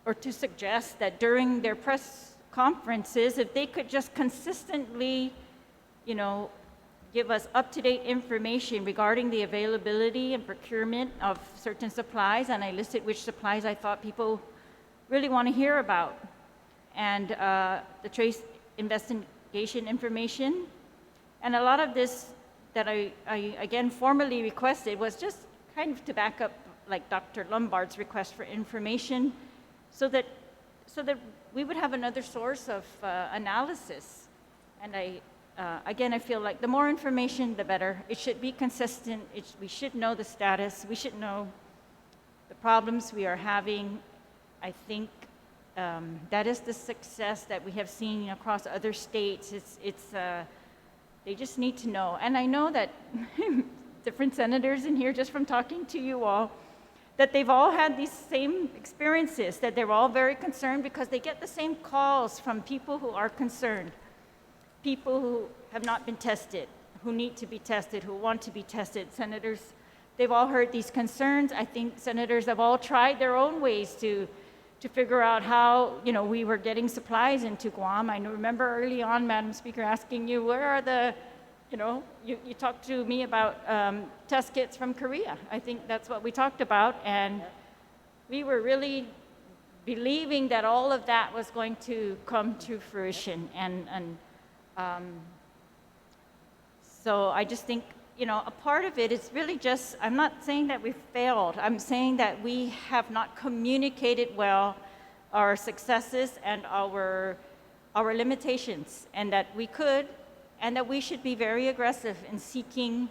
or to suggest that during their press conferences, if they could just consistently, give us up-to-date information regarding the availability and procurement of certain supplies, and I listed which supplies I thought people really want to hear about. And the trace investigation information. And a lot of this that I again formally requested was just kind of to back up like Dr. Lombard's request for information so that we would have another source of analysis. And again, I feel like the more information, the better. It should be consistent. We should know the status. We should know the problems we are having. I think that is the success that we have seen across other states. They just need to know. And I know that different senators in here, just from talking to you all, that they've all had these same experiences, that they're all very concerned because they get the same calls from people who are concerned, people who have not been tested, who need to be tested, who want to be tested. Senators, they've all heard these concerns. I think senators have all tried their own ways to figure out how, we were getting supplies into Guam. I remember early on, Madam Speaker, asking you, where are the, you talked to me about test kits from Korea. I think that's what we talked about. And we were really believing that all of that was going to come to fruition. And so I just think, a part of it is really just, I'm not saying that we failed. I'm saying that we have not communicated well our successes and our limitations, and that we could, and that we should be very aggressive in seeking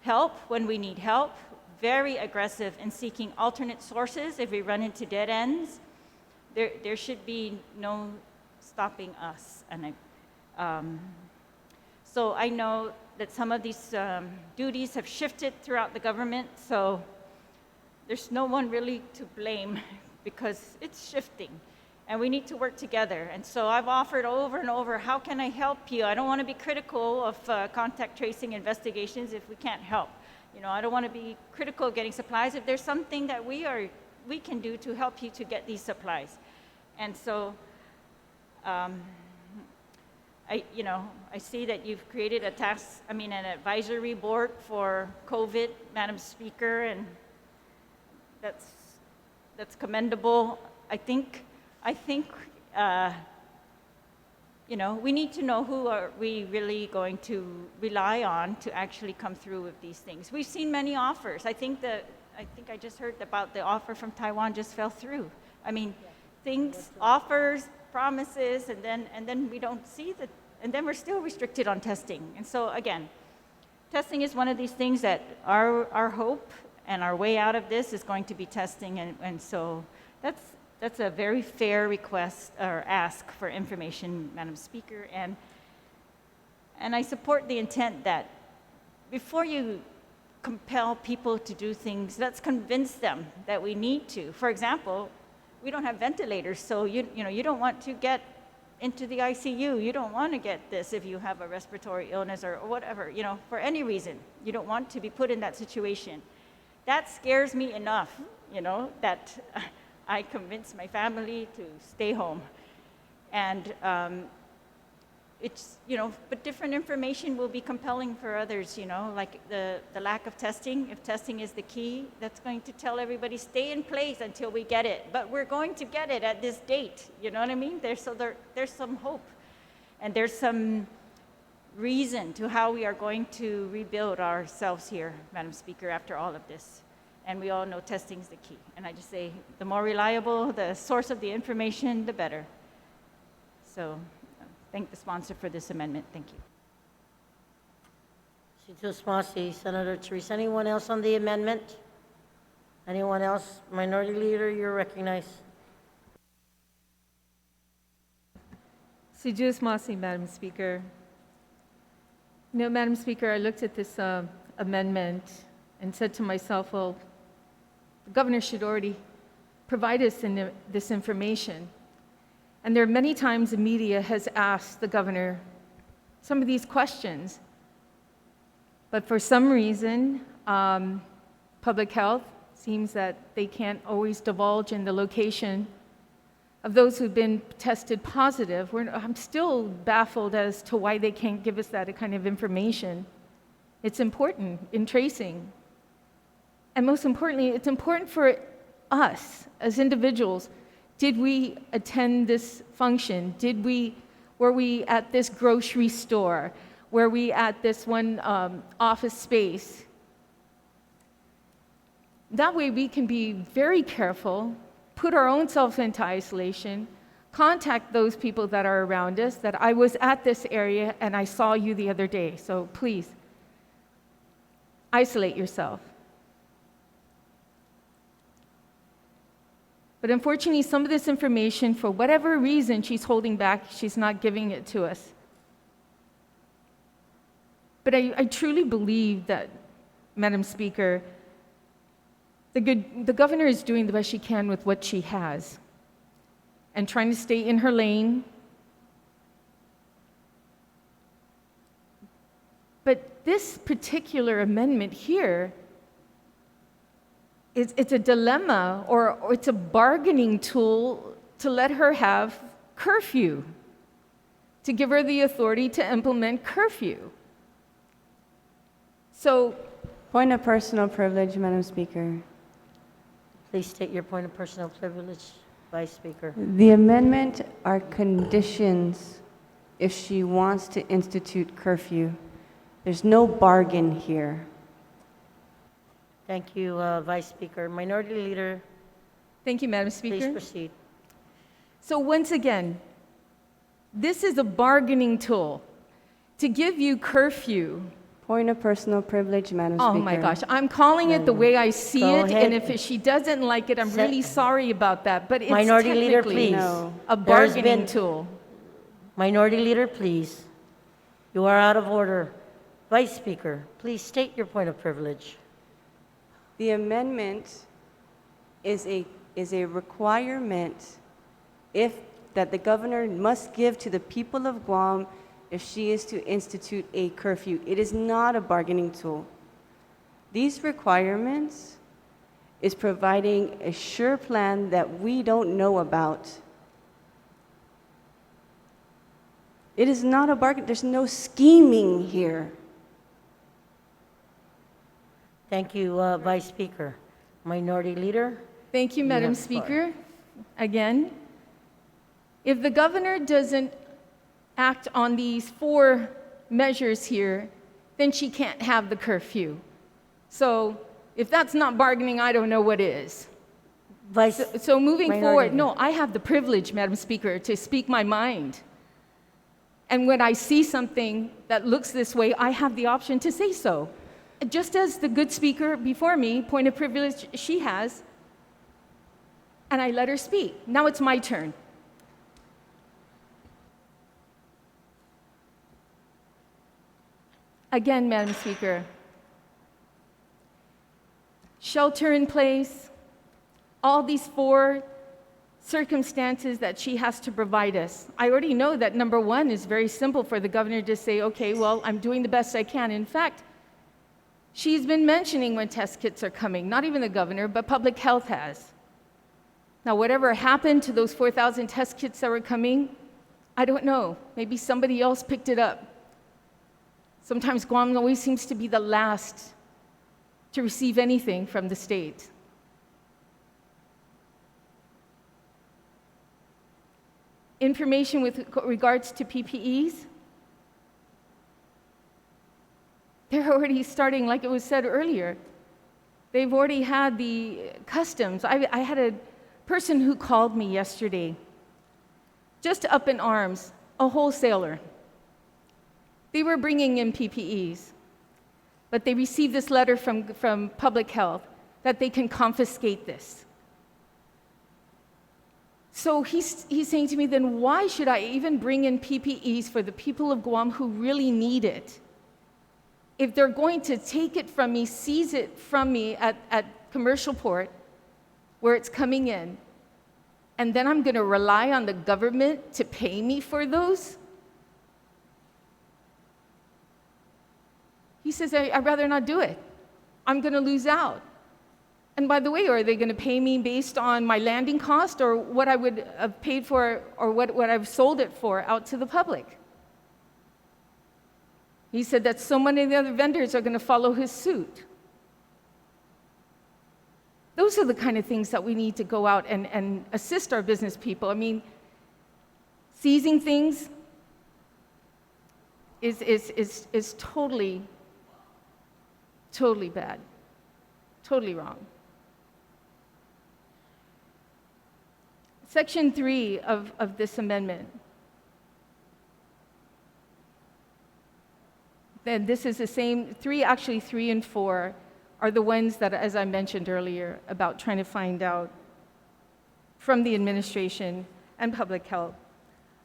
help when we need help, very aggressive in seeking alternate sources if we run into dead ends. There should be no stopping us. And so I know that some of these duties have shifted throughout the government, so there's no one really to blame because it's shifting, and we need to work together. And so I've offered over and over, how can I help you? I don't want to be critical of contact tracing investigations if we can't help. I don't want to be critical of getting supplies if there's something that we can do to help you to get these supplies. And so I see that you've created an advisory board for COVID, Madam Speaker, and that's commendable. I think we need to know who are we really going to rely on to actually come through with these things. We've seen many offers. I think I just heard about the offer from Taiwan just fell through. Offers, promises, and then we don't see that, and then we're still restricted on testing. And so again, testing is one of these things that our hope and our way out of this is going to be testing, and so that's a very fair request or ask for information, Madam Speaker, and I support the intent that before you compel people to do things, let's convince them that we need to. For example, we don't have ventilators, so you don't want to get into the ICU. You don't want to get this if you have a respiratory illness or whatever, for any reason. You don't want to be put in that situation. That scares me enough, that I convince my family to stay home. And it's, but different information will be compelling for others, like the lack of testing. If testing is the key, that's going to tell everybody, stay in place until we get it. But we're going to get it at this date, you know what I mean? There's some hope. And there's some reason to how we are going to rebuild ourselves here, Madam Speaker, after all of this. And we all know testing is the key. And I just say, the more reliable the source of the information, the better. So thank the sponsor for this amendment. Thank you. Sitio Senator Teresa. Anyone else on the amendment? Anyone else? Minority Leader, you're recognized. Sitio Madam Speaker. Madam Speaker, I looked at this amendment and said to myself, well, The governor should already provide us this information. And there are many times the media has asked the governor some of these questions. But for some reason, public health seems that they can't always divulge in the location of those who've been tested positive. I'm still baffled as to why they can't give us that kind of information. It's important in tracing. And most importantly, it's important for us as individuals. Did we attend this function? Were we at this grocery store? Were we at this one office space? That way we can be very careful, put our own self into isolation, contact those people that are around us, that I was at this area and I saw you the other day. So please, isolate yourself. But unfortunately, some of this information, for whatever reason she's holding back, she's not giving it to us. But I truly believe that, Madam Speaker, the governor is doing the best she can with what she has and trying to stay in her lane. But this particular amendment here, it's a dilemma, or it's a bargaining tool to let her have curfew, to give her the authority to implement curfew. So, Point of personal privilege, Madam Speaker. Please state your point of personal privilege, Vice Speaker. The amendment are conditions if she wants to institute curfew. There's no bargain here. Thank you, Vice Speaker. Minority Leader, thank you, Madam Speaker. please proceed. So once again, this is a bargaining tool to give you curfew. Point of personal privilege, Madam Speaker. Oh my gosh, I'm calling it the way I see Go it, ahead. and if she doesn't like it, I'm really sorry about that, but it's Minority Leader, technically please. a There's bargaining been- tool. Minority Leader, please. You are out of order. Vice Speaker, please state your point of privilege. The amendment is a requirement that the governor must give to the people of Guam if she is to institute a curfew. It is not a bargaining tool. These requirements is providing a sure plan that we don't know about. It is not a bargain. There's no scheming here. Thank you, Vice Speaker. Minority Leader, Thank you, You Madam have the floor. Speaker. Again, if the governor doesn't act on these 4 measures here, then she can't have the curfew. So if that's not bargaining, I don't know what is. Vice. So moving Minority forward, Leader. no, I have the privilege, Madam Speaker, to speak my mind. And when I see something that looks this way, I have the option to say so. Just as the good speaker before me, point of privilege she has, and I let her speak. Now it's my turn. Again, Madam Speaker, shelter in place, all these 4 circumstances that she has to provide us. I already know that number 1 is very simple for the governor to say, okay, well, I'm doing the best I can. In fact, she's been mentioning when test kits are coming, not even the governor, but public health has. Now, whatever happened to those 4,000 test kits that were coming, I don't know. Maybe somebody else picked it up. Sometimes Guam always seems to be the last to receive anything from the state. Information with regards to PPEs, they're already starting, like it was said earlier. They've already had the customs. I had a person who called me yesterday, just up in arms, a wholesaler. They were bringing in PPEs, but they received this letter from public health that they can confiscate this. So he's saying to me, then why should I even bring in PPEs for the people of Guam who really need it? If they're going to take it from me, seize it from me at commercial port, where it's coming in, and then I'm going to rely on the government to pay me for those? He says, I'd rather not do it. I'm going to lose out. And by the way, are they going to pay me based on my landing cost or what I would have paid for or what I've sold it for out to the public? He said that so many of the other vendors are going to follow his suit. Those are the kind of things that we need to go out and assist our business people. I mean, seizing things is totally bad, totally wrong. Section 3 of this amendment. Then this is the same, 3 and 4 are the ones that, as I mentioned earlier, about trying to find out from the administration and public health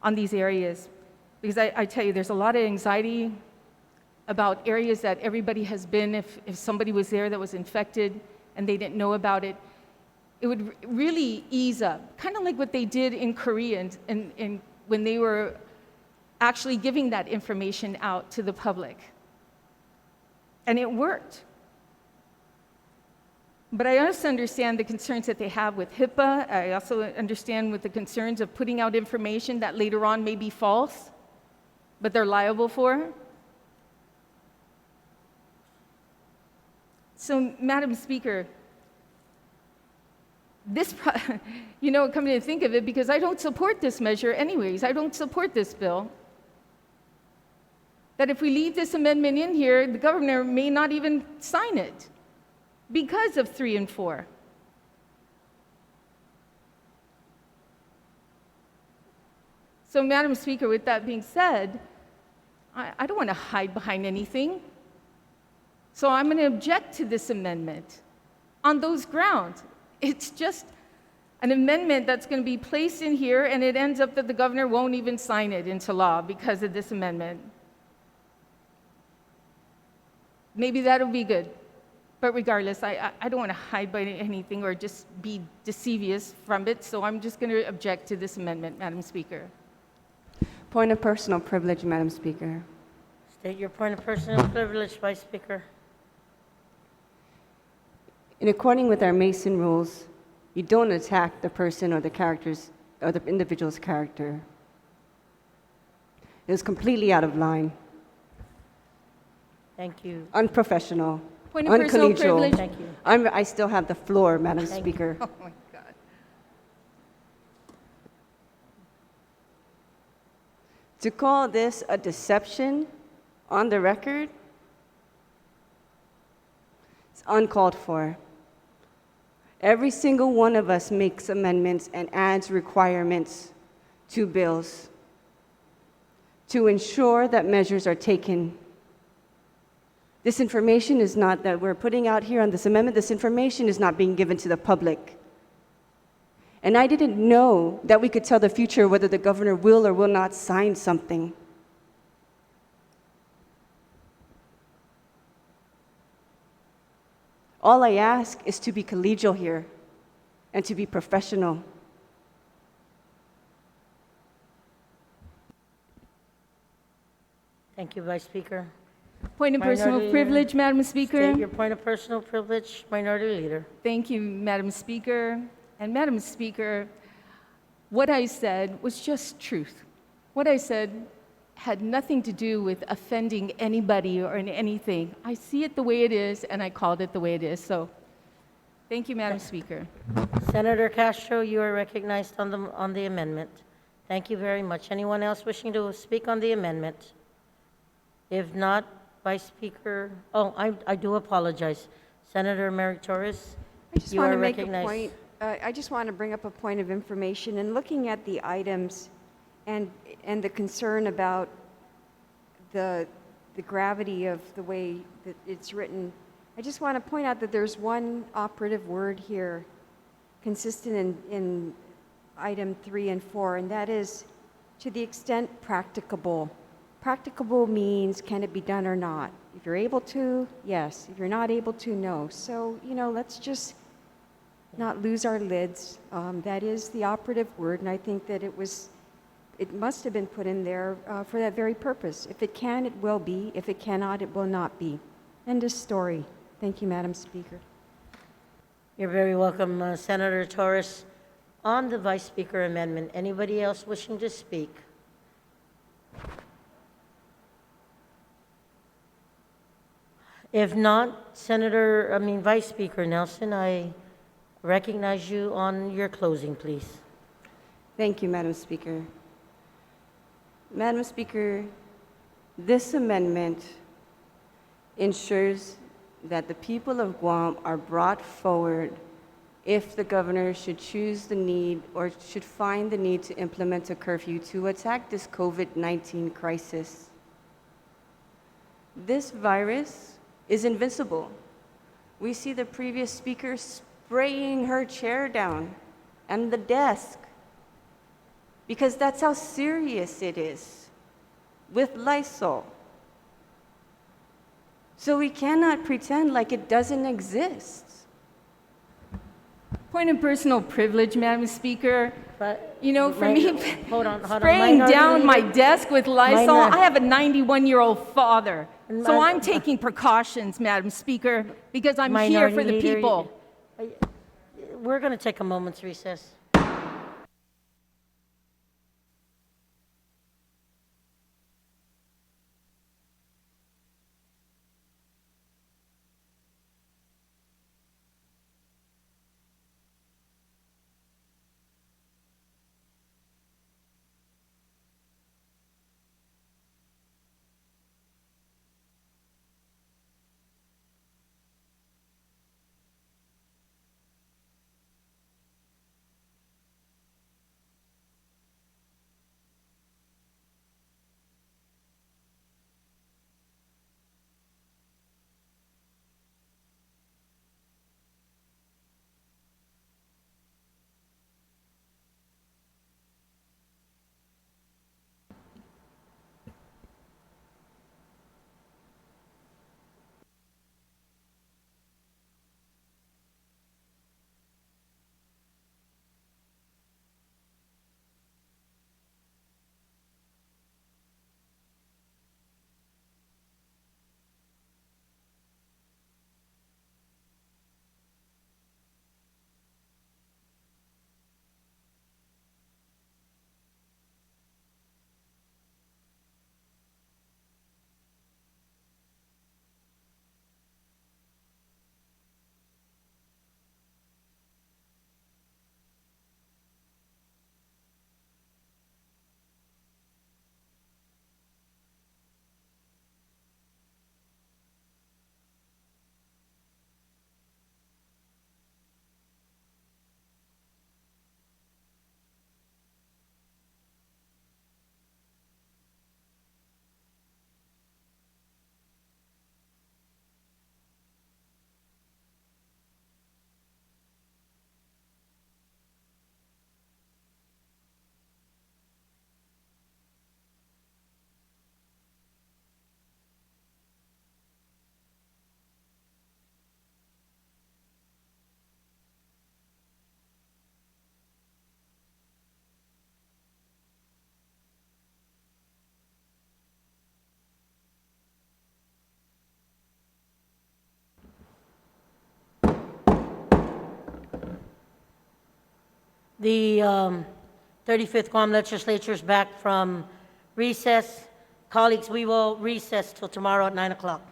on these areas. Because I tell you, there's a lot of anxiety about areas that everybody has been. If somebody was there that was infected and they didn't know about it, it would really ease up, kind of like what they did in Korea and when they were actually giving that information out to the public. And it worked. But I also understand the concerns that they have with HIPAA. I also understand with the concerns of putting out information that later on may be false, but they're liable for. So, Madam Speaker, coming to think of it, because I don't support this measure anyways, I don't support this bill, that if we leave this amendment in here, the governor may not even sign it because of 3 and 4. So, Madam Speaker, with that being said, I don't want to hide behind anything. So I'm going to object to this amendment on those grounds. It's just an amendment that's going to be placed in here, and it ends up that the governor won't even sign it into law because of this amendment. Maybe that'll be good. But regardless, I don't want to hide by anything or just be deceivious from it, so I'm just going to object to this amendment, Madam Speaker. Point of personal privilege, Madam Speaker. State your point of personal privilege, Vice Speaker. In according with our Mason rules, you don't attack the person or the characters or the individual's character. It was completely out of line, Thank you. unprofessional, Point of personal uncollegial. privilege. Thank you. I still have the floor, Madam Thank Speaker. Oh my God. To call this a deception on the record, it's uncalled for. Every single one of us makes amendments and adds requirements to bills to ensure that measures are taken. This information is not that we're putting out here on this amendment, this information is not being given to the public. And I didn't know that we could tell the future whether the governor will or will not sign something. All I ask is to be collegial here and to be professional. Thank you, Vice Speaker. Point of personal Minority privilege, Leader. Madam Speaker. State your point of personal privilege, Minority Leader. Thank you, Madam Speaker. And Madam Speaker, what I said was just truth. What I said had nothing to do with offending anybody or anything. I see it the way it is, and I called it the way it is. So, thank you, Madam Speaker. Senator Castro, you are recognized on the amendment. Thank you very much. Anyone else wishing to speak on the amendment? If not, Vice Speaker, I do apologize. Senator Mary Torres, I just you want are to make a recognized. point. I just want to bring up a point of information. And looking at the items and the concern about the gravity of the way that it's written, I just want to point out that there's one operative word here consistent in item 3 and 4, and that is to the extent practicable. Practicable means can it be done or not? If you're able to, yes. If you're not able to, no. So, let's just not lose our lids. That is the operative word, and I think that it must have been put in there for that very purpose. If it can, it will be. If it cannot, it will not be. End of story. Thank you, Madam Speaker. You're very welcome, Senator Torres. On the Vice Speaker amendment, anybody else wishing to speak? If not, Vice Speaker Nelson, I recognize you on your closing, please. Thank you, Madam Speaker. Madam Speaker, this amendment ensures that the people of Guam are brought forward if the governor should choose the need or should find the need to implement a curfew to attack this COVID-19 crisis. This virus is invincible. We see the previous speaker spraying her chair down and the desk because that's how serious it is with Lysol. So we cannot pretend like it doesn't exist. Point of personal privilege, Madam Speaker. But You know, for me, hold on. spraying Minority down my Leader- desk with Lysol, Minor- I have a 91-year-old father. And So my- I'm taking precautions, Madam Speaker, because I'm here Minority for the Leader, people. We're going to take a moment's recess. The 35th Guam Legislature is back from recess. Colleagues, we will recess till tomorrow at 9 o'clock.